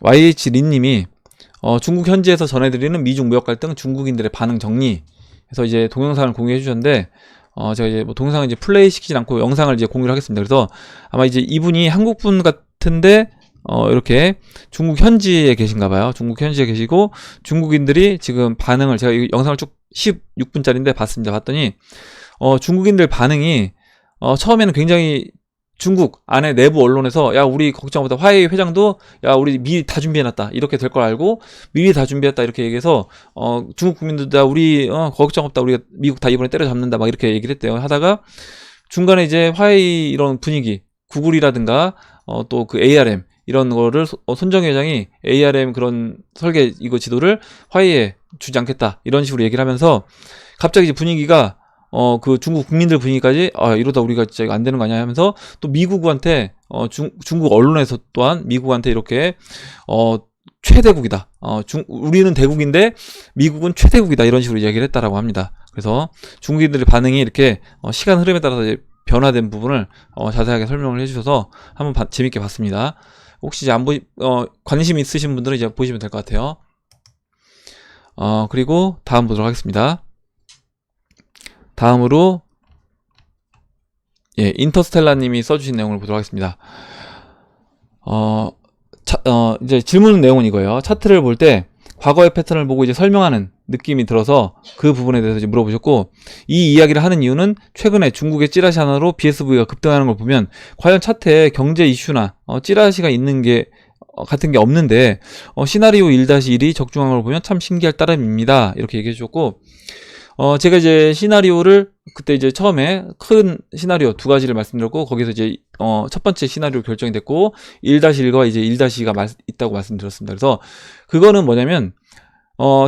YH린님이 중국 현지에서 전해드리는 미중 무역 갈등 중국인들의 반응 정리, 그래서 이제 동영상을 공유해 주셨는데, 제가 이제 뭐 동영상을 이제 플레이 시키진 않고 영상을 이제 공유를 하겠습니다. 그래서 아마 이제 이분이 한국분 같은데 이렇게 중국 현지에 계신가 봐요. 중국 현지에 계시고, 중국인들이 지금 반응을, 제가 이 영상을 쭉 16분짜리인데 봤습니다. 봤더니 중국인들 반응이 처음에는 굉장히 중국 안에 내부 언론에서, 야, 우리 걱정보다 화웨이 회장도, 야, 우리 미리 다 준비해놨다, 이렇게 될 걸 알고 미리 다 준비했다, 이렇게 얘기해서 중국 국민들도 다 우리 걱정 없다, 우리가 미국 다 이번에 때려잡는다, 막 이렇게 얘기를 했대요. 하다가 중간에 이제 화웨이 이런 분위기, 구글이라든가 또 그 ARM 이런 거를 손정희 회장이 ARM 그런 설계 이거 지도를 화웨이에 주지 않겠다, 이런 식으로 얘기를 하면서 갑자기 이제 분위기가 그 중국 국민들 분위기까지, 이러다 우리가 진짜 이거 안 되는 거 아니야 하면서, 또 미국한테 중국 언론에서 또한 미국한테 이렇게 최대국이다, 우리는 대국인데 미국은 최대국이다, 이런 식으로 얘기를 했다라고 합니다. 그래서 중국인들의 반응이 이렇게 시간 흐름에 따라서 이제 변화된 부분을 자세하게 설명을 해주셔서 한번 재밌게 봤습니다. 혹시 이제 관심 있으신 분들은 이제 보시면 될 것 같아요. 그리고 다음 보도록 하겠습니다. 다음으로 인터스텔라님이 써주신 내용을 보도록 하겠습니다. 이제 질문 내용은 이거예요. 차트를 볼 때 과거의 패턴을 보고 이제 설명하는 느낌이 들어서 그 부분에 대해서 이제 물어보셨고, 이 이야기를 하는 이유는 최근에 중국의 찌라시 하나로 BSV가 급등하는 걸 보면 과연 차트에 경제 이슈나 찌라시가 있는 게 같은 게 없는데 시나리오 1-1이 적중한 걸 보면 참 신기할 따름입니다, 이렇게 얘기해 주셨고, 제가 이제 시나리오를 그때 이제 처음에 큰 시나리오 두 가지를 말씀드렸고, 거기서 이제 첫 번째 시나리오 결정이 됐고 1-1과 이제 1-2가 있다고 말씀드렸습니다. 그래서 그거는 뭐냐면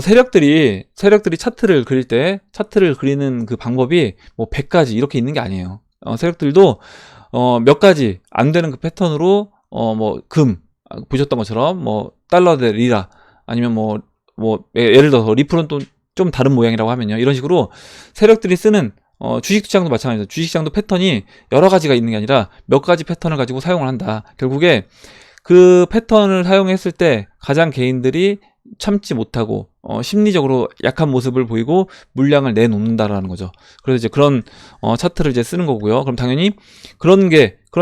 세력들이 차트를 그릴 때, 차트를 그리는 그 방법이 뭐 100가지 이렇게 있는 게 아니에요. 세력들도 몇 가지 안 되는 그 패턴으로 뭐 보셨던 것처럼 뭐 달러 대 리라, 아니면 뭐 예를 들어서 리플은 또 좀 다른 모양이라고 하면요, 이런 식으로 세력들이 쓰는 주식시장도 마찬가지죠. 주식시장도 패턴이 여러 가지가 있는 게 아니라 몇 가지 패턴을 가지고 사용을 한다. 결국에 그 패턴을 사용했을 때 가장 개인들이 참지 못하고 심리적으로 약한 모습을 보이고 물량을 내놓는다라는 거죠. 그래서 이제 그런 차트를 이제 쓰는 거고요. 그럼 당연히 그런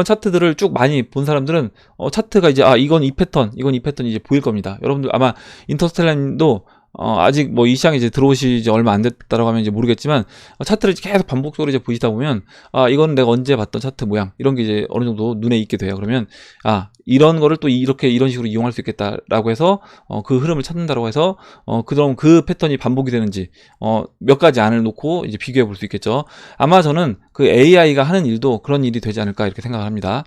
차트들을 쭉 많이 본 사람들은 차트가 이제 이건 이 패턴, 이건 이 패턴이 이제 보일 겁니다. 여러분들 아마 인터스텔라님도 아직 뭐 이 시장에 이제 들어오시지 얼마 안 됐다라고 하면 이제 모르겠지만 차트를 계속 반복적으로 이제 보시다 보면 이건 내가 언제 봤던 차트 모양 이런 게 이제 어느 정도 눈에 익게 돼요. 그러면 이런 거를 또 이런 식으로 이용할 수 있겠다라고 해서 그 흐름을 찾는다라고 해서 그럼 그 패턴이 반복이 되는지 몇 가지 안을 놓고 이제 비교해 볼 수 있겠죠. 아마 저는 그 AI가 하는 일도 그런 일이 되지 않을까 이렇게 생각을 합니다.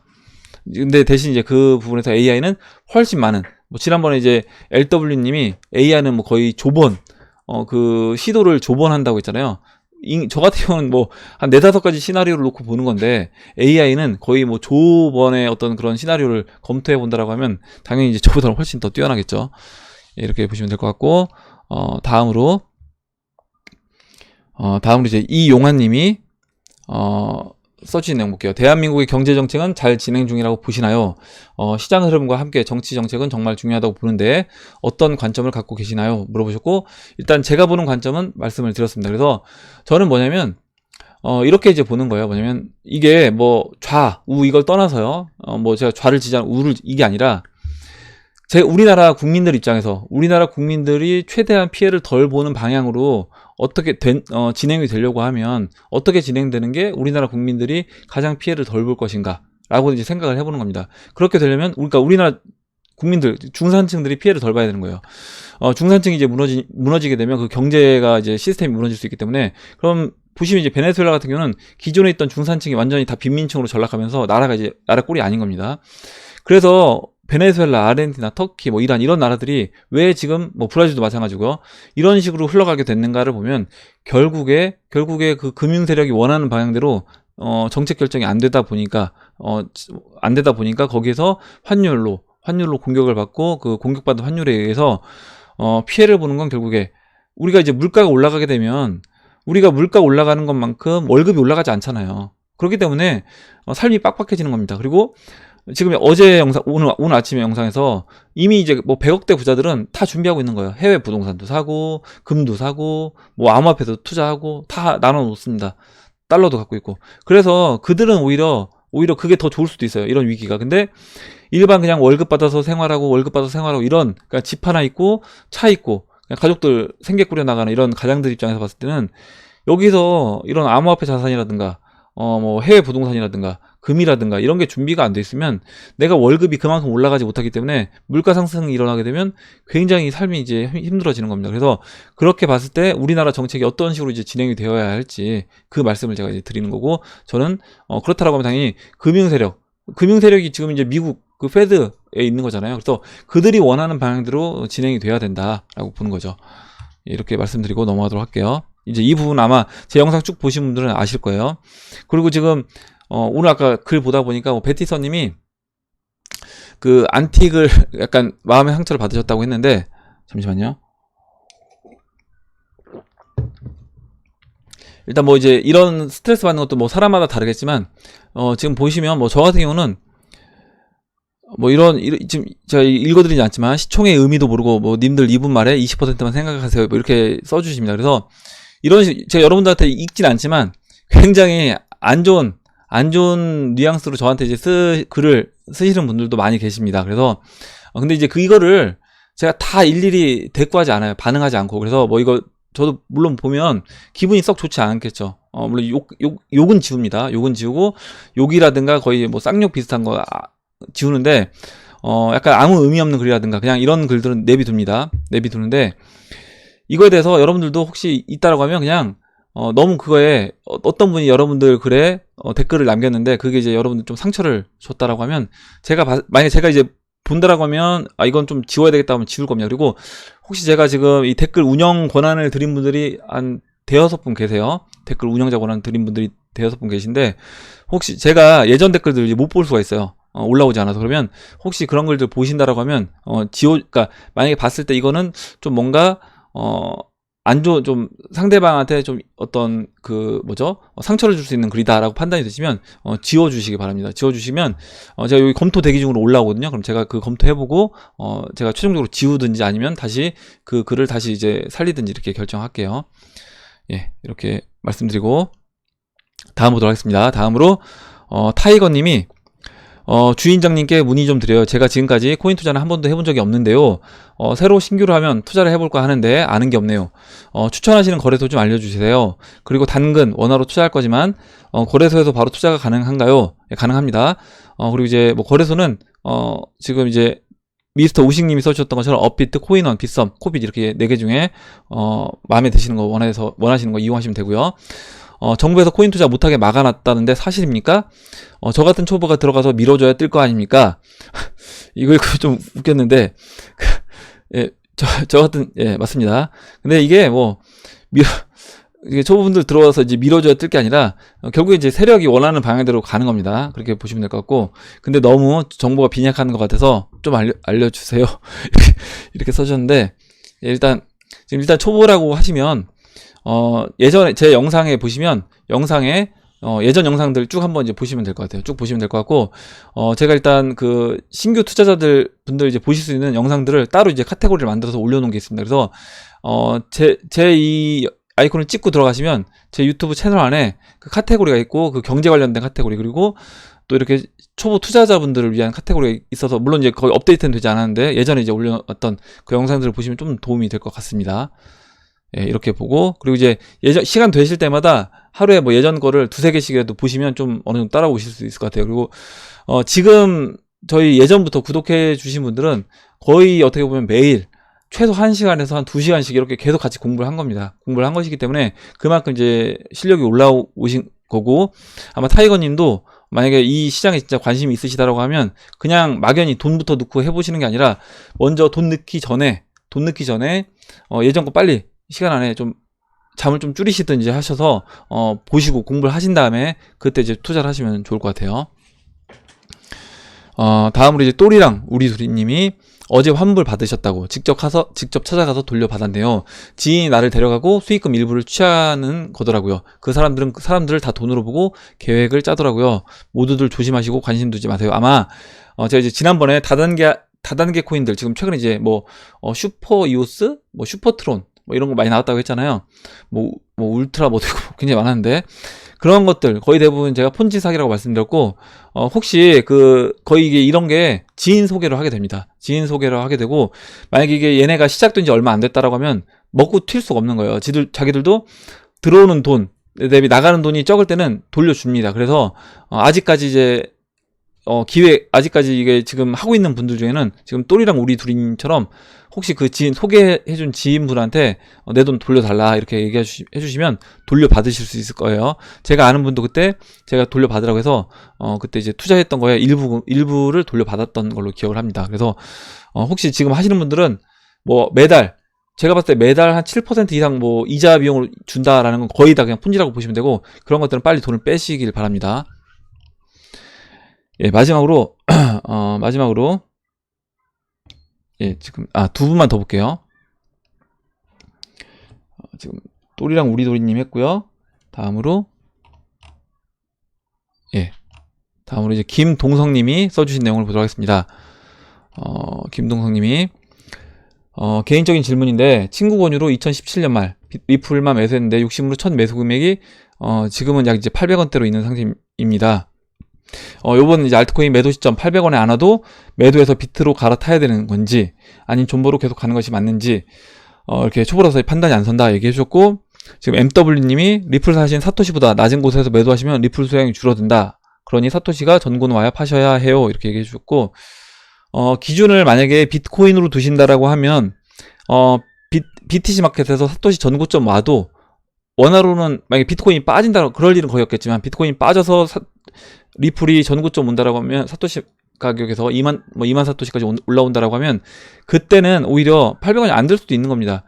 근데 대신 이제 그 부분에서 AI는 훨씬 많은 지난번에 이제 LW님이 AI는 뭐 거의 조번 그 시도를 조번한다고 했잖아요. 저 같은 경우는 뭐 한 4-5가지 시나리오를 놓고 보는 건데 AI는 거의 뭐 조번의 어떤 그런 시나리오를 검토해 본다라고 하면 당연히 이제 저보다는 훨씬 더 뛰어나겠죠. 이렇게 보시면 될 것 같고 다음으로 이제 이용환님이 써주신 내용 볼게요. 대한민국의 경제정책은 잘 진행 중이라고 보시나요? 시장 흐름과 함께 정치정책은 정말 중요하다고 보는데 어떤 관점을 갖고 계시나요? 물어보셨고 일단 제가 보는 관점은 말씀을 드렸습니다. 그래서 저는 뭐냐면 이렇게 이제 보는 거예요. 뭐냐면 이게 뭐 좌우 이걸 떠나서요. 뭐 제가 좌를 지지하는 우를 이게 아니라 우리나라 국민들 입장에서 우리나라 국민들이 최대한 피해를 덜 보는 방향으로 어떻게 진행이 되려고 하면 어떻게 진행되는 게 우리나라 국민들이 가장 피해를 덜 볼 것인가 라고 이제 생각을 해보는 겁니다. 그렇게 되려면 그러니까 우리나라 국민들 중산층들이 피해를 덜 봐야 되는 거예요. 중산층이 이제 무너지게 되면 그 경제가 이제 시스템이 무너질 수 있기 때문에 그럼 보시면 이제 베네수엘라 같은 경우는 기존에 있던 중산층이 완전히 다 빈민층으로 전락하면서 나라 꼴이 아닌 겁니다. 그래서 베네수엘라, 아르헨티나, 터키, 뭐 이란 나라들이 왜 지금 뭐 브라질도 마찬가지고요. 이런 식으로 흘러가게 됐는가를 보면 결국에 그 금융 세력이 원하는 방향대로 정책 결정이 안 되다 보니까 거기에서 환율로 공격을 받고 그 공격받은 환율에 의해서 피해를 보는 건 결국에 우리가 이제 물가가 올라가게 되면 우리가 물가 올라가는 것만큼 월급이 올라가지 않잖아요. 그렇기 때문에 삶이 빡빡해지는 겁니다. 그리고 지금 어제 영상, 오늘 아침에 영상에서 이미 이제 뭐 100억대 부자들은 다 준비하고 있는 거예요. 해외 부동산도 사고, 금도 사고, 뭐 암호화폐도 투자하고 다 나눠 놓습니다. 달러도 갖고 있고. 그래서 그들은 오히려 그게 더 좋을 수도 있어요. 이런 위기가. 근데 일반 그냥 월급 받아서 생활하고 이런, 그러니까 집 하나 있고, 차 있고, 그냥 가족들 생계 꾸려 나가는 이런 가장들 입장에서 봤을 때는 여기서 이런 암호화폐 자산이라든가, 뭐 해외 부동산이라든가, 금이라든가 이런 게 준비가 안 돼 있으면 내가 월급이 그만큼 올라가지 못하기 때문에 물가 상승이 일어나게 되면 굉장히 삶이 이제 힘들어지는 겁니다. 그래서 그렇게 봤을 때 우리나라 정책이 어떤 식으로 이제 진행이 되어야 할지 그 말씀을 제가 이제 드리는 거고 저는 그렇다라고 하면 당연히 금융세력이 지금 이제 미국 그 페드에 있는 거잖아요. 그래서 그들이 원하는 방향대로 진행이 돼야 된다라고 보는 거죠. 이렇게 말씀드리고 넘어가도록 할게요. 이제 이 부분 아마 제 영상 쭉 보신 분들은 아실 거예요. 그리고 지금 오늘 아까 글 보다 보니까 베티서님이 그 안틱을 약간 마음의 상처를 받으셨다고 했는데 잠시만요. 일단 뭐 이제 이런 스트레스 받는 것도 뭐 사람마다 다르겠지만 지금 보시면 뭐 저 같은 경우는 뭐 지금 제가 읽어드리지 않지만 시총의 의미도 모르고 뭐 님들 이분 말에 20%만 생각하세요 뭐 이렇게 써주십니다. 그래서 제가 여러분들한테 읽진 않지만 굉장히 안 좋은 뉘앙스로 저한테 이제 글을 쓰시는 분들도 많이 계십니다. 그래서 근데 이제 이거를 제가 다 일일이 대꾸하지 않아요. 반응하지 않고. 그래서 뭐 이거 저도 물론 보면 기분이 썩 좋지 않겠죠. 물론 욕은 지웁니다. 욕은 지우고 욕이라든가 거의 뭐 쌍욕 비슷한 거 지우는데 약간 아무 의미 없는 글이라든가 그냥 이런 글들은 내비두는데 이거에 대해서 여러분들도 혹시 있다라고 하면 그냥 너무 그거에 어떤 분이 여러분들 글에 댓글을 남겼는데 그게 이제 여러분들 좀 상처를 줬다라고 하면 만약에 제가 이제 본다라고 하면 이건 좀 지워야 되겠다 하면 지울 겁니다. 그리고 혹시 제가 지금 이 댓글 운영 권한을 드린 분들이 한 5분 계세요. 댓글 운영자 권한 드린 분들이 5분 계신데 혹시 제가 예전 댓글들 못 볼 수가 있어요. 올라오지 않아서. 그러면 혹시 그런 글들 보신다라고 하면 그러니까 만약에 봤을 때 이거는 좀 뭔가 좀 상대방한테 좀 어떤 상처를 줄 수 있는 글이다라고 판단이 되시면 지워주시기 바랍니다. 지워주시면 제가 여기 검토 대기 중으로 올라오거든요. 그럼 제가 그 검토해보고 제가 최종적으로 지우든지 아니면 다시 그 글을 다시 이제 살리든지 이렇게 결정할게요. 예, 이렇게 말씀드리고 다음 보도록 하겠습니다. 다음으로 타이거님이 주인장님께 문의 좀 드려요. 제가 지금까지 코인 투자는 한 번도 해본 적이 없는데요. 새로 신규로 하면 투자를 해볼까 하는데 아는 게 없네요. 추천하시는 거래소 좀 알려주세요. 그리고 단근, 원화로 투자할 거지만 거래소에서 바로 투자가 가능한가요? 네, 가능합니다. 그리고 이제 뭐 거래소는 지금 이제 미스터 우식님이 써주셨던 것처럼 업비트, 코인원, 빗썸, 코빗 이렇게 4개 중에 마음에 드시는 거 원하시는 거 이용하시면 되고요. 정부에서 코인 투자 못하게 막아놨다는데 사실입니까? 저 같은 초보가 들어가서 밀어줘야 뜰 거 아닙니까? 이거 좀 웃겼는데, 예, 저 같은, 예, 맞습니다. 근데 이게 이게 초보분들 들어와서 이제 밀어줘야 뜰 게 아니라, 결국에 이제 세력이 원하는 방향대로 가는 겁니다. 그렇게 보시면 될 것 같고, 근데 너무 정보가 빈약한 것 같아서 좀 알려주세요. 이렇게 써주셨는데, 예, 일단 초보라고 하시면, 예전에 제 영상에 보시면 예전 영상들 쭉 한번 이제 보시면 될 것 같아요. 쭉 보시면 될 것 같고, 제가 일단 그 신규 분들 이제 보실 수 있는 영상들을 따로 이제 카테고리를 만들어서 올려놓은 게 있습니다. 그래서, 제 이 아이콘을 찍고 들어가시면 제 유튜브 채널 안에 그 카테고리가 있고, 그 경제 관련된 카테고리, 그리고 또 이렇게 초보 투자자분들을 위한 카테고리가 있어서, 물론 이제 거의 업데이트는 되지 않았는데, 예전에 이제 올려놨던 그 영상들을 보시면 좀 도움이 될 것 같습니다. 예, 이렇게 보고, 그리고 이제 시간 되실 때마다 하루에 뭐 예전 거를 2-3개씩이라도 보시면 좀 어느 정도 따라오실 수 있을 것 같아요. 그리고, 지금 저희 예전부터 구독해 주신 분들은 거의 어떻게 보면 매일 최소 1시간에서 한 2시간씩 이렇게 계속 같이 공부를 한 겁니다. 공부를 한 것이기 때문에 그만큼 이제 실력이 올라오신 거고, 아마 타이거 님도 만약에 이 시장에 진짜 관심이 있으시다라고 하면 그냥 막연히 돈부터 넣고 해보시는 게 아니라 먼저 돈 넣기 전에 예전 거 빨리 시간 안에 좀 잠을 좀 줄이시든지 하셔서 보시고 공부를 하신 다음에 그때 이제 투자를 하시면 좋을 것 같아요. 다음으로 이제 또리랑 우리 둘이님이 어제 환불 받으셨다고 직접 찾아가서 돌려받았네요. 지인이 나를 데려가고 수익금 일부를 취하는 거더라고요. 그 사람들을 다 돈으로 보고 계획을 짜더라고요. 모두들 조심하시고 관심 두지 마세요. 아마 제가 이제 지난번에 다단계 코인들, 지금 최근에 이제 슈퍼 이오스, 슈퍼트론 이런 거 많이 나왔다고 했잖아요. 울트라 되고 굉장히 많았는데, 그런 것들 거의 대부분 제가 폰지 사기라고 말씀드렸고, 혹시 거의 이게 이런 게 지인 소개로 하게 됩니다. 지인 소개로 하게 되고, 만약에 이게 얘네가 시작된 지 얼마 안 됐다라고 하면 먹고 튈 수가 없는 거예요. 자기들도 들어오는 돈 대비 나가는 돈이 적을 때는 돌려줍니다. 그래서 아직까지 이제 아직까지 이게 지금 하고 있는 분들 중에는 지금 또리랑 우리 둘이처럼 혹시 그 소개해준 지인분한테 내 돈 돌려달라 이렇게 해주시면 돌려받으실 수 있을 거예요. 제가 아는 분도 그때 제가 돌려받으라고 해서 그때 이제 투자했던 거에 일부를 돌려받았던 걸로 기억을 합니다. 그래서 혹시 지금 하시는 분들은 매달, 제가 봤을 때 매달 한 7% 이상 이자 비용을 준다라는 건 거의 다 그냥 폰지라고 보시면 되고, 그런 것들은 빨리 돈을 빼시길 바랍니다. 예, 마지막으로 예, 지금 두 분만 더 볼게요. 지금 또리랑 우리도리님 했고요. 다음으로 이제 김동성님이 써주신 내용을 보도록 하겠습니다. 김동성님이 개인적인 질문인데, 친구 권유로 2017년 말 리플만 매수했는데 욕심으로 첫 매수 금액이 지금은 약 이제 800원대로 있는 상태입니다. 요번 이제 알트코인 매도 시점 800원에 안 와도 매도해서 비트로 갈아타야 되는 건지, 아니면 존버로 계속 가는 것이 맞는지, 이렇게 초보라서 판단이 안 선다 얘기해 주셨고, 지금 MW님이 리플 사신 사토시보다 낮은 곳에서 매도하시면 리플 수량이 줄어든다. 그러니 사토시가 전군 와야 파셔야 해요. 이렇게 얘기해 주셨고, 기준을 만약에 비트코인으로 두신다라고 하면, BTC 마켓에서 사토시 전고점 와도, 원화로는 만약에 비트코인이 빠진다, 그럴 일은 거의 없겠지만, 비트코인이 빠져서 리플이 전고점 온다라고 하면, 사토시 가격에서 2만 사토시까지 올라온다라고 하면, 그때는 오히려 800원이 안 될 수도 있는 겁니다.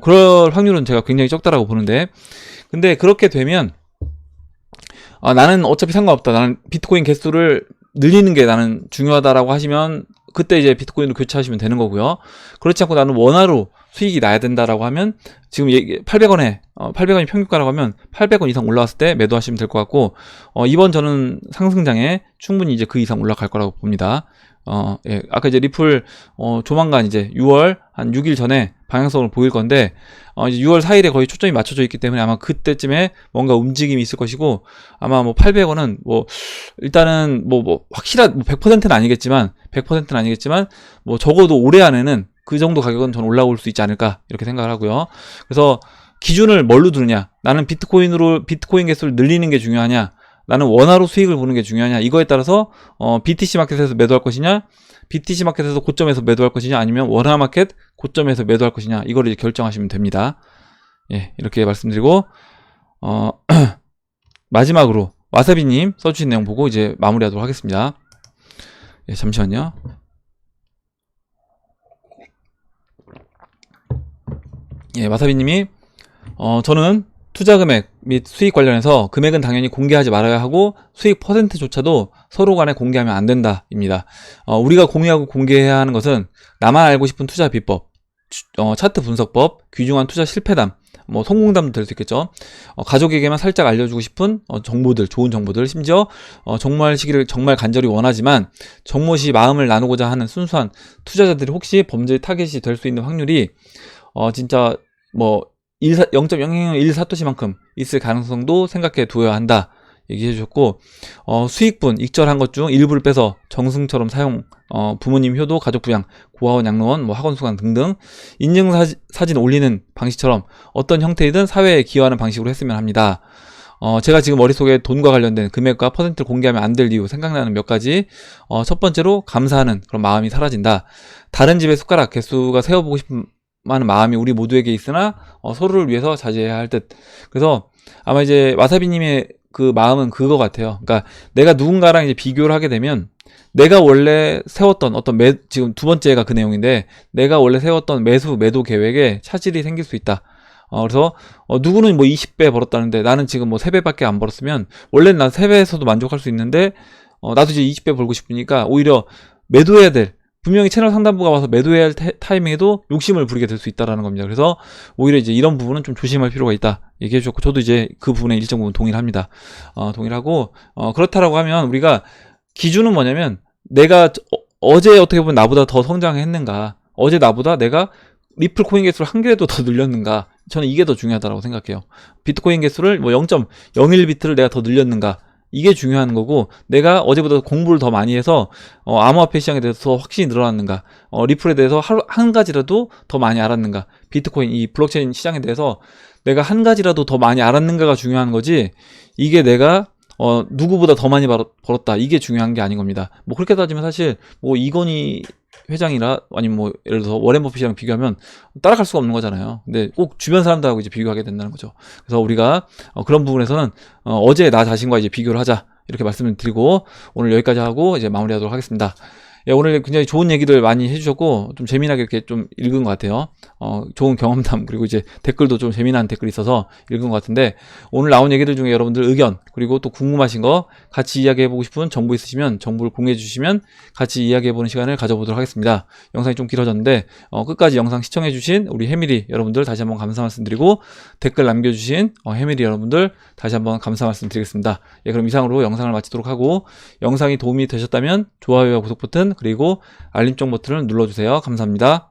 그럴 확률은 제가 굉장히 적다라고 보는데, 근데 그렇게 되면, 나는 어차피 상관없다, 나는 비트코인 개수를 늘리는 게 나는 중요하다라고 하시면, 그때 이제 비트코인으로 교체하시면 되는 거고요. 그렇지 않고 나는 원화로 수익이 나야 된다라고 하면 지금 800원에 800원이 평균가라고 하면 800원 이상 올라왔을 때 매도하시면 될 것 같고 이번 저는 상승장에 충분히 이제 그 이상 올라갈 거라고 봅니다. 예, 아까 이제 리플 조만간 이제 6월 한 6일 전에 방향성을 보일 건데 이제 6월 4일에 거의 초점이 맞춰져 있기 때문에 아마 그때쯤에 뭔가 움직임이 있을 것이고 아마 뭐 800원은 뭐 일단은 뭐 확실한 100%는 아니겠지만 뭐 적어도 올해 안에는 그 정도 가격은 전 올라올 수 있지 않을까 이렇게 생각을 하고요. 그래서 기준을 뭘로 두느냐? 나는 비트코인 개수를 늘리는 게 중요하냐? 나는 원화로 수익을 보는 게 중요하냐? 이거에 따라서 BTC 마켓에서 매도할 것이냐? BTC 마켓에서 고점에서 매도할 것이냐? 아니면 원화 마켓 고점에서 매도할 것이냐? 이거를 이제 결정하시면 됩니다. 예, 이렇게 말씀드리고 마지막으로 와사비님 써주신 내용 보고 이제 마무리하도록 하겠습니다. 예, 잠시만요. 예, 와사비님이 저는 투자 금액 및 수익 관련해서 금액은 당연히 공개하지 말아야 하고 수익 퍼센트조차도 서로 간에 공개하면 안 된다 입니다. 우리가 공유하고 공개해야 하는 것은 나만 알고 싶은 투자 비법, 차트 분석법, 귀중한 투자 실패담, 뭐 성공담도 될 수 있겠죠. 가족에게만 살짝 알려주고 싶은 정보들, 좋은 정보들, 심지어 정모하시기를 정말 간절히 원하지만 정모 시 마음을 나누고자 하는 순수한 투자자들이 혹시 범죄의 타겟이 될 수 있는 확률이 진짜 뭐 0.001사토시만큼 있을 가능성도 생각해 두어야 한다 얘기해 주셨고 수익분 익절한 것 중 일부를 빼서 정승처럼 사용, 부모님 효도, 가족 부양, 고아원 양로원, 뭐 학원 수강 등등 인증사진 올리는 방식처럼 어떤 형태이든 사회에 기여하는 방식으로 했으면 합니다. 제가 지금 머릿속에 돈과 관련된 금액과 퍼센트를 공개하면 안 될 이유 생각나는 몇 가지. 첫 번째로 감사하는 그런 마음이 사라진다. 다른 집의 숟가락 개수가 세어보고 싶은 많은 마음이 우리 모두에게 있으나 서로를 위해서 자제해야 할 듯. 그래서 아마 이제 와사비님의 그 마음은 그거 같아요. 그러니까 내가 누군가랑 이제 비교를 하게 되면 내가 원래 세웠던 지금 두 번째가 그 내용인데 내가 원래 세웠던 매도 계획에 차질이 생길 수 있다. 그래서 누구는 뭐 20배 벌었다는데 나는 지금 뭐 3배밖에 안 벌었으면 원래는 난 3배에서도 만족할 수 있는데 나도 이제 20배 벌고 싶으니까 오히려 매도해야 될 분명히 채널 상담부가 와서 매도해야 할 타이밍에도 욕심을 부리게 될 수 있다는 겁니다. 그래서 오히려 이제 이런 부분은 좀 조심할 필요가 있다 얘기해 주셨고 저도 이제 그 부분에 일정 부분 동의를 합니다. 동의하고 그렇다라고 하면 우리가 기준은 뭐냐면 내가 어제 어떻게 보면 나보다 더 성장했는가, 어제 나보다 내가 리플 코인 개수를 한 개라도 더 늘렸는가, 저는 이게 더 중요하다고 생각해요. 비트코인 개수를 뭐 0.01비트를 내가 더 늘렸는가, 이게 중요한 거고 내가 어제보다 공부를 더 많이 해서 암호화폐 시장에 대해서 확실히 늘어났는가, 리플에 대해서 한 가지라도 더 많이 알았는가, 비트코인 이 블록체인 시장에 대해서 내가 한 가지라도 더 많이 알았는가가 중요한 거지 이게 내가 누구보다 더 많이 벌었다 이게 중요한 게 아닌 겁니다. 뭐 그렇게 따지면 사실 뭐 이건희 회장이나 아니면 뭐 예를 들어서 워렌 버핏이랑 비교하면 따라갈 수가 없는 거잖아요. 근데 꼭 주변 사람들하고 이제 비교하게 된다는 거죠. 그래서 우리가 그런 부분에서는 어제 나 자신과 이제 비교를 하자 이렇게 말씀을 드리고 오늘 여기까지 하고 이제 마무리하도록 하겠습니다. 예, 오늘 굉장히 좋은 얘기들 많이 해주셨고 좀 재미나게 이렇게 좀 읽은 것 같아요. 좋은 경험담 그리고 이제 댓글도 좀 재미난 댓글이 있어서 읽은 것 같은데 오늘 나온 얘기들 중에 여러분들 의견 그리고 또 궁금하신 거 같이 이야기해보고 싶은 정보 있으시면 정보를 공유해 주시면 같이 이야기해보는 시간을 가져보도록 하겠습니다. 영상이 좀 길어졌는데 끝까지 영상 시청해주신 우리 해밀이 여러분들 다시 한번 감사 말씀드리고 댓글 남겨주신 해밀이 여러분들 다시 한번 감사 말씀드리겠습니다. 예, 그럼 이상으로 영상을 마치도록 하고 영상이 도움이 되셨다면 좋아요와 구독 버튼 그리고 알림종 버튼을 눌러주세요. 감사합니다.